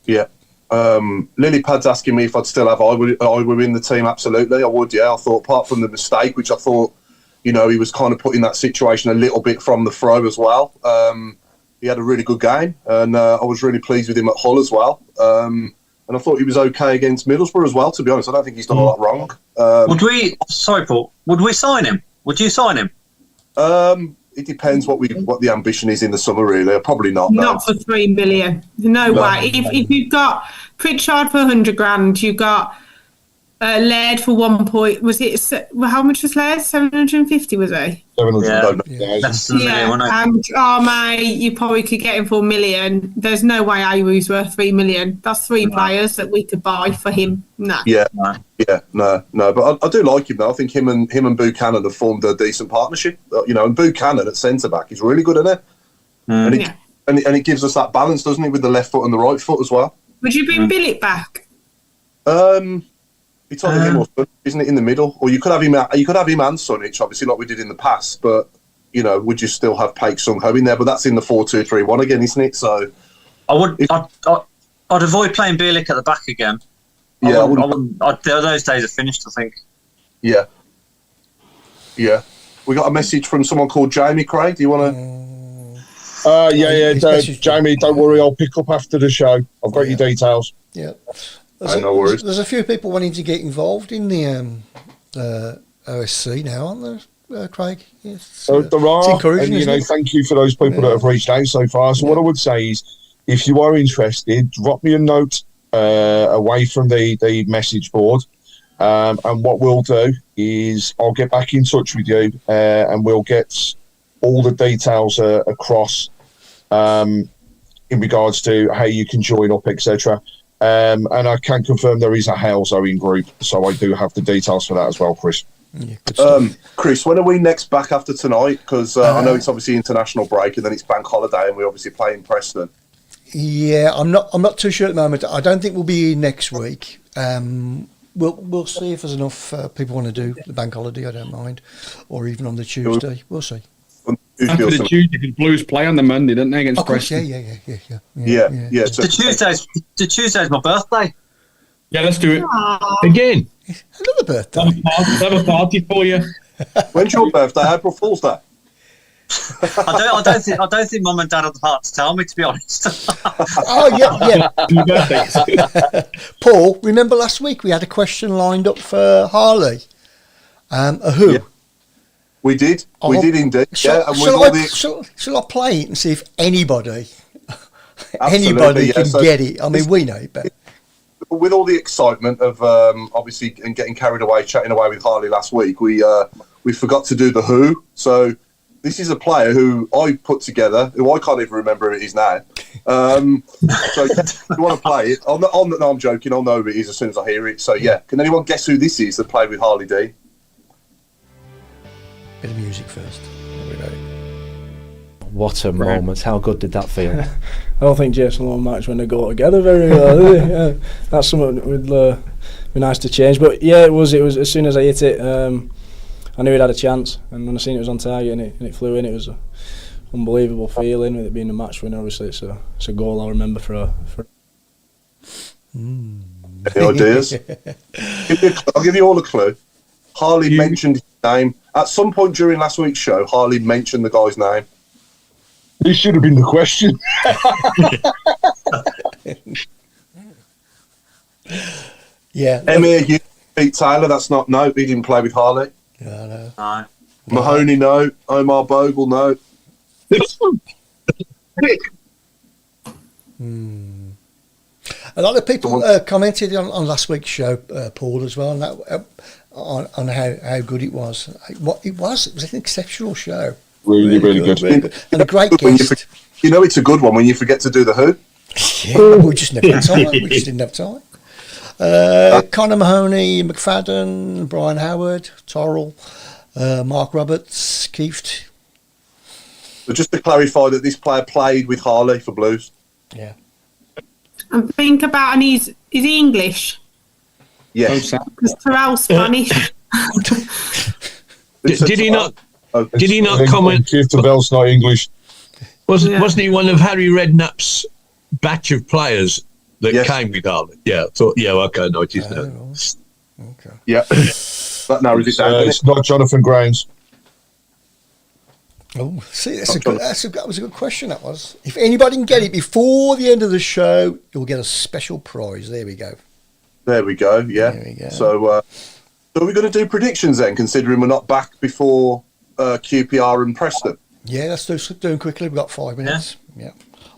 Yeah. Lilypad's asking me if I'd still have Iwood in the team. Absolutely, I would, yeah. I thought, apart from the mistake, which I thought, he was kind of put in that situation a little bit from the throw as well. He had a really good game, and I was really pleased with him at Hull as well. And I thought he was okay against Middlesbrough as well, to be honest. I don't think he's done a lot wrong. Sorry, Paul, would we sign him? Would you sign him? It depends what the ambition is in the summer, really. Probably not. Not for 3 million. No way. If you've got Pritchard for 100 grand, you've got Laird for 1 point. Was it? How much was Laird? 750, was he? 700,000. Less than a million, wasn't it? And mate, you probably could get him for 1 million. There's no way Ayewood's worth 3 million. That's 3 players that we could buy for him. No. No. But I do like him though. I think him and Buchanan have formed a decent partnership. And Buchanan at centre back is really good, isn't it? And it gives us that balance, doesn't it, with the left foot and the right foot as well. Would you bring Billet back? It's either him or Sunic, isn't it, in the middle? Or you could have him and Sunic, obviously, like we did in the past. But would you still have Paik Sung Ho in there? But that's in the 4-2-3-1 again, isn't it? So I'd avoid playing Bielik at the back again. Yeah, those days are finished, I think. Yeah. Yeah. We got a message from someone called Jamie. Craig, do you want to? Jamie, don't worry. I'll pick up after the show. I've got your details. Yeah. No worries. There's a few people wanting to get involved in the OSC now, aren't there, Craig? Yes, there are, it's encouraging, and thank you for those people that have reached out so far. So what I would say is, if you are interested, drop me a note away from the message board, and what we'll do is I'll get back in touch with you, and we'll get all the details across in regards to how you can join up, etc. And I can confirm there is a Hales Owen group, so I do have the details for that as well, Chris. Yeah, Chris, when are we next back after tonight? Because I know it's obviously international break, and then it's bank holiday, and we obviously play in Preston. Yeah, I'm not too sure at the moment. I don't think we'll be in next week. We'll see if there's enough people want to do the bank holiday. I don't mind, or even on the Tuesday. We'll see. After the Tuesday, the Blues play on the Monday, didn't they, against Preston? Yeah. The Tuesday's my birthday. Yeah, let's do it. Again. Another birthday. Have a party for you. When's your birthday? April Fool's Day. I don't think Mum and Dad had the heart to tell me, to be honest. Yeah. Paul, remember last week we had a question lined up for Harley? A who? Yeah. We did. We did indeed. Shall I play it and see if anybody can get it? I mean, we know it, but with all the excitement of obviously and getting carried away, chatting away with Harley last week, we forgot to do the who. So this is a player who I put together, who I can't even remember his name. So if you want to play it? I'm joking. I'll know who it is as soon as I hear it. So yeah, can anyone guess who this is that played with Harley D? bit of music first. What a moment. How good did that feel? I don't think Jason Lowe match when they go together very well, do they? Yeah, that's something that would be nice to change. But yeah, it was as soon as I hit it, I knew it had a chance, and when I seen it was on target and it flew in, it was an unbelievable feeling with it being a match win. Obviously, it's a goal I'll remember for. Any ideas? I'll give you all a clue. Harley mentioned his name at some point during last week's show. Harley mentioned the guy's name. This should have been the question. Yeah. Emir, Pete Taylor, that's not, no, he didn't play with Harley. Yeah, No. Mahoney, no. Omar Bogle, no. A lot of people commented on last week's show, Paul, as well, and that, on how good it was. It was an exceptional show. Really good. And a great guest. You know it's a good one when you forget to do the who. Yeah, we just never had time. We just didn't have time. Connor Mahoney, McFadden, Brian Howard, Torrell, Mark Roberts, Kieft. But just to clarify that this player played with Harley for Blues. Yeah. And think about, and is he English? Yes. Because Terrell's Spanish. Did he not? Did he not comment? Bell's not English. Wasn't he one of Harry Redknapp's batch of players that came with Harley? Yeah, I thought. Yeah, okay, no, it is now. Okay. Yeah, but now is it down? It's not Jonathan Grimes. Oh, see, that was a good question. That was. If anybody can get it before the end of the show, you'll get a special prize. There we go. There we go. Yeah. There we go. So are we going to do predictions then? Considering we're not back before QPR and Preston. Yeah, let's do them quickly. We've got 5 minutes. Yeah.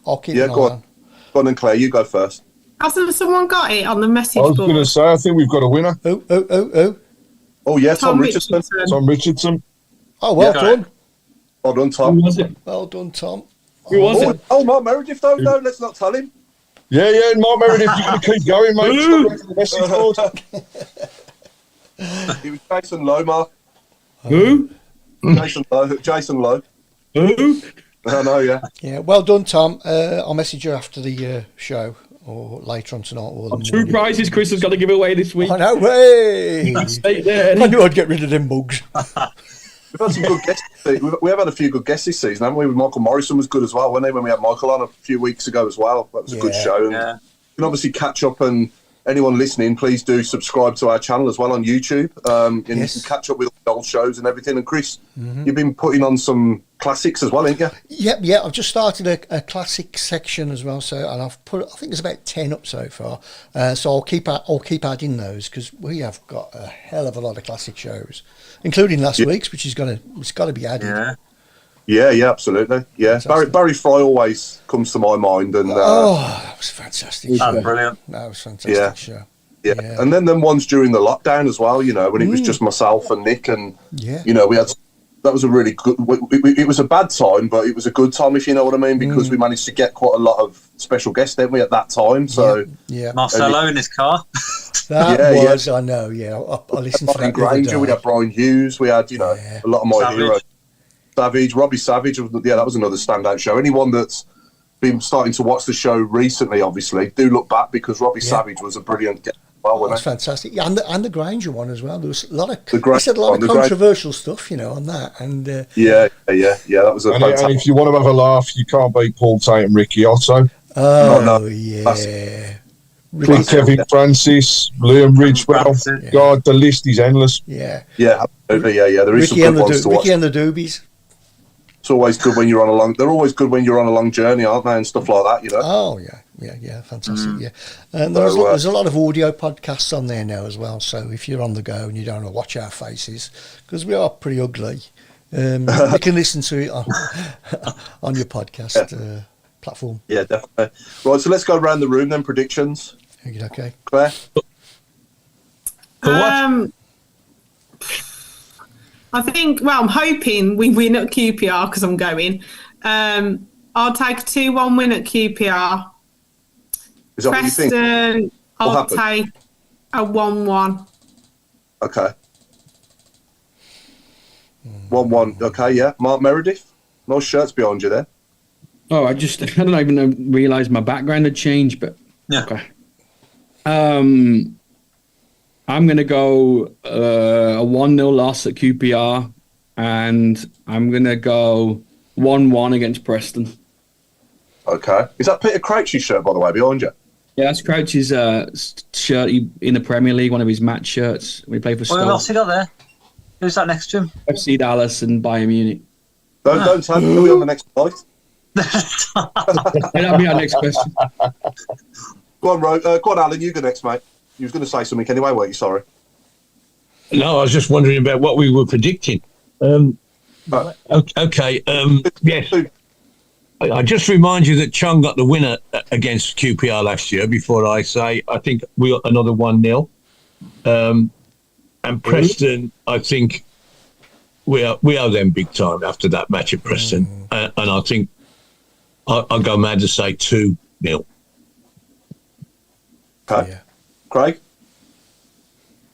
I'll keep an eye on. Go on, and Claire, you go first. Hasn't someone got it on the message board? I was going to say, I think we've got a winner. Oh yeah, Tom Richardson. Tom Richardson. Oh, well done. Well done, Tom. Who was it? Well done, Tom. Who was it? Oh, Mark Meredith, though. No, let's not tell him. Yeah, Mark Meredith, you can keep going, mate. The message board. It was Jason Lowe, Mark. Who? Jason Lowe. Who? I know, yeah. Yeah, well done, Tom. I'll message you after the show or later on tonight. Or 2 prizes Chris has got to give away this week. I know, way. Stay there. I knew I'd get rid of them bugs. We've had some good guests. We have had a few good guests this season, haven't we? Michael Morrison was good as well, wasn't he? When we had Michael on a few weeks ago as well. That was a good show. And you can obviously catch up, and anyone listening, please do subscribe to our channel as well on YouTube. And you can catch up with the old shows and everything. And Chris, you've been putting on some classics as well, ain't you? Yep. I've just started a classic section as well. So, and I've put, I think there's about 10 up so far. So I'll keep adding those, because we have got a hell of a lot of classic shows, including last week's, which is it's got to be added. Yeah, absolutely. Yeah, Barry Fry always comes to my mind, and that was fantastic. That was brilliant. That was fantastic show. Yeah, and then them ones during the lockdown as well. You know, when it was just myself and Nick, and you know, that was a really good. It was a bad time, but it was a good time, if you know what I mean, because we managed to get quite a lot of special guests, didn't we, at that time? So Marcelo in his car. I know. Yeah, I listened to that. Granger, we had Brian Hughes, we had a lot of my heroes. Robbie Savage, that was another standout show. Anyone that's been starting to watch the show recently, obviously, do look back, because Robbie Savage was a brilliant guest. Well, that's fantastic. Yeah, and the Granger one as well. There was a lot of controversial stuff, on that. And that was a fantastic. And if you want to have a laugh, you can't beat Paul Tate and Ricky Otto. Big Kevin Francis, Liam Ridgewell. God, the list is endless. Yeah, absolutely. Yeah. There is some good ones to watch. Ricky and the Doobies. It's always good when you're on a long. They're always good when you're on a long journey, aren't they, and stuff like that. Oh yeah, fantastic. Yeah, and there's a lot of audio podcasts on there now as well. So if you're on the go and you don't want to watch our faces, because we are pretty ugly, you can listen to it on your podcast platform. Yeah, definitely. Right, so let's go around the room then. Predictions. Okay, Claire. I think, I'm hoping we win at QPR, because I'm going. I'll take a 2-1 win at QPR. Is that what you think? I'll take a 1-1. Okay. 1-1. Okay, yeah. Mark Meredith? No shirts behind you there. Oh, I don't even realise my background had changed, but... Yeah. Okay. I'm going to go a 1-0 loss at QPR, and I'm going to go 1-1 against Preston. Okay. Is that Peter Crouch's shirt, by the way, behind you? Yeah, that's Crouch's shirt in the Premier League, one of his match shirts. We played for Stoke. What else he got there? Who's that next to him? FC Dallas and Bayern Munich. Don't tell me on the next slide. That'll be our next question. Go on, Alan, you go next, mate. You was going to say something anyway, weren't you? Sorry. No, I was just wondering about what we were predicting. Okay. Yes. I just remind you that Chung got the winner against QPR last year. Before I say, I think we got another 1-0. And Preston, I think we are them big time after that match at Preston. And I think I'll go mad to say 2-0. Okay. Yeah. Craig?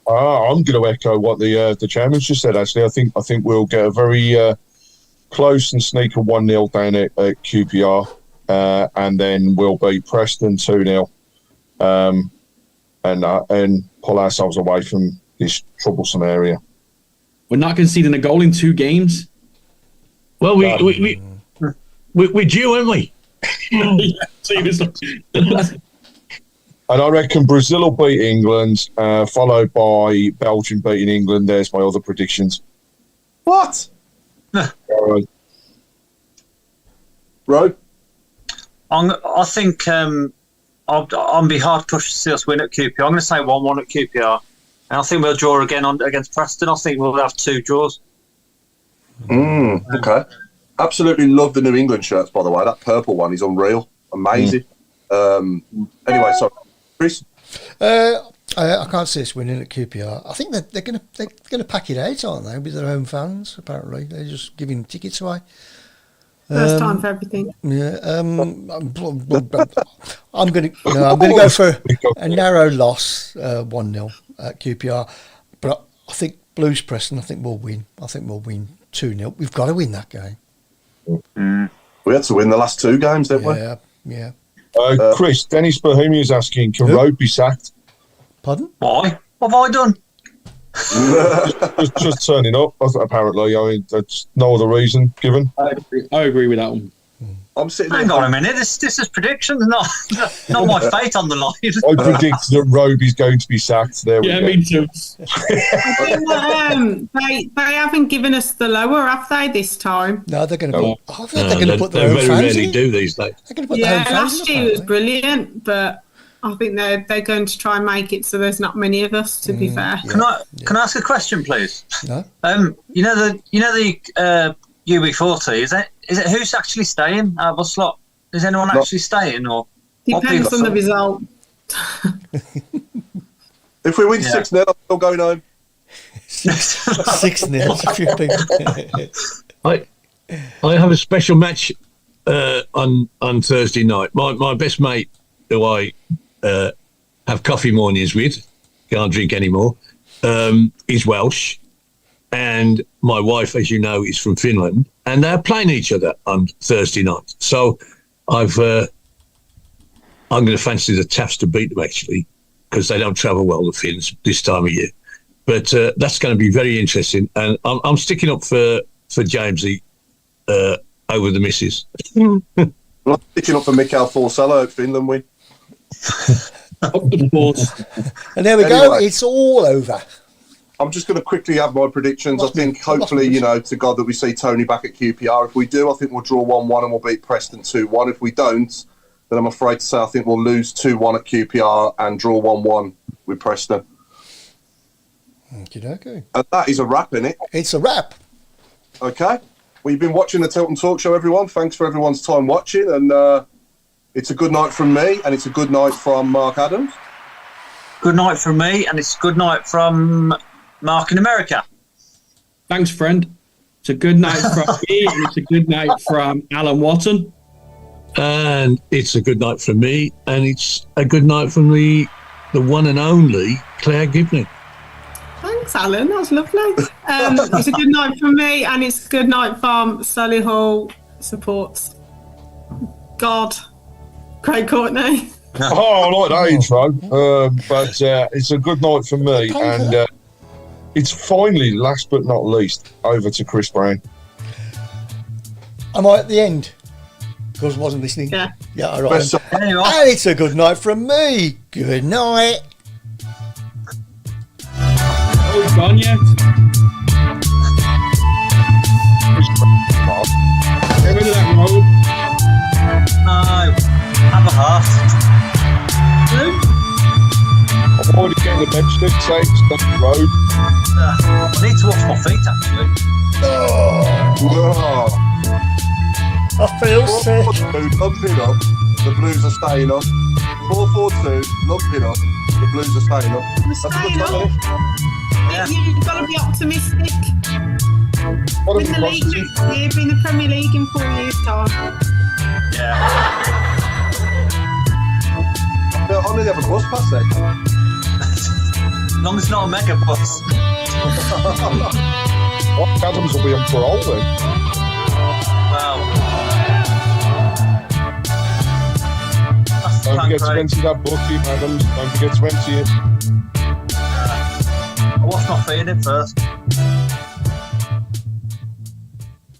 I'm going to echo what the chairman's just said. Actually, I think we'll get a very close and sneaky 1-0 down at QPR, and then we'll beat Preston 2-0, and pull ourselves away from this troublesome area. We're not conceding a goal in 2 games. Well, we're due, aren't we? And I reckon Brazil will beat England, followed by Belgium beating England. There's my other predictions. What? Right. Ro? I think I'll be hard pushed to see us win at QPR. I'm going to say 1-1 at QPR. And I think we'll draw again against Preston. I think we'll have 2 draws. Okay. Absolutely love the New England shirts, by the way. That purple one is unreal. Amazing. Anyway, sorry. Chris? I can't see us winning at QPR. I think they're going to pack it out, aren't they, with their own fans? Apparently, they're just giving tickets away. First time for everything. Yeah. I'm going to go for a narrow loss, 1-0 at QPR. But I think Blues Preston. I think we'll win. I think we'll win 2-0. We've got to win that game. We had to win the last 2 games, didn't we? Yeah. Chris, Dennis Bohemia is asking, can Road be sacked? Pardon? Why? What have I done? just turning up, apparently. I mean, that's no other reason given. I agree with that one. I'm sitting Hang on a minute. This is predictions, not my fate on the line. I predict that Roby's going to be sacked. There we go. Me too. They haven't given us the lower, have they, this time? No, they're going to put. I think they're No, going to put their own very fans rarely in. do these days. They're going to put their own fans Last in, year was apparently. brilliant, but I think they're going to try and make it so there's not many of us. To be fair, Can I ask a question, please? No. You know the UB40. Is it who's actually staying out of a slot? Is anyone actually staying, or depends on the result. If we win 6-0, I'm still going home. 6-0. A few people. I have a special match on Thursday night. My best mate, who I have coffee mornings with, can't drink anymore, is Welsh, and my wife, as you know, is from Finland, and they're playing each other on Thursday night. So I'm going to fancy the Taffs to beat them, actually, because they don't travel well, the Finns, this time of year. But that's going to be very interesting, and I'm sticking up for Jamesy over the missus. I'm sticking up for Mikael Forsell at Finland win. And there we go. It's all over. I'm just going to quickly have my predictions. I think, hopefully, to God that we see Tony back at QPR. If we do, I think we'll draw 1-1 and we'll beat Preston 2-1. If we don't, then I'm afraid to say I think we'll lose 2-1 at QPR and draw 1-1 with Preston. Okay. And that is a wrap, innit? It's a wrap. Okay. Well, you've been watching the Tilton Talk Show, everyone. Thanks for everyone's time watching. And it's a good night from me, and it's a good night from Mark Adams. Good night from me, and it's good night from Mark in America. Thanks, friend. It's a good night from me, and it's a good night from Alan Watson. And it's a good night from me, and it's a good night from the one and only Claire Gibney. Thanks, Alan. That was lovely. It's a good night from me, and it's a good night from Solihull supports. God, Craig Courtney. I like that intro, but it's a good night for me, and it's finally, last but not least, over to Chris Browne. Am I at the end? Because I wasn't listening. Yeah. Yeah, all right. Anyway. And it's a good night from me. Good night. Oh, he's gone yet? Get rid of that road. No, have a heart. I'm already getting the bench stick, so it's down the road. I need to wash my feet, actually. I feel sick. 4-4-2, lumping up. The Blues are staying up. 4-4-2, lumping up. The Blues are staying up. That's a good Staying time. Yeah. You've got to be optimistic. What Win have the we league got? next year, be in the Premier League in 4 years' time. Yeah. I nearly have a bus pass then. As long as it's not a mega bus. Adams will be on parole then. Well. That's the Don't plan, forget to Craig. empty that bucket, Adams. Don't forget to empty it. I'll wash my feet in it first.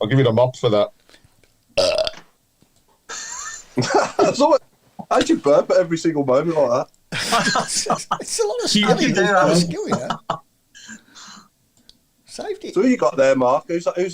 I'll give you the mop for that. That's all. How'd you burp at every single moment like that? It's a lot of You skill. can do A lot of that. skill, you know. Saved it. So who you got there, Mark? Who's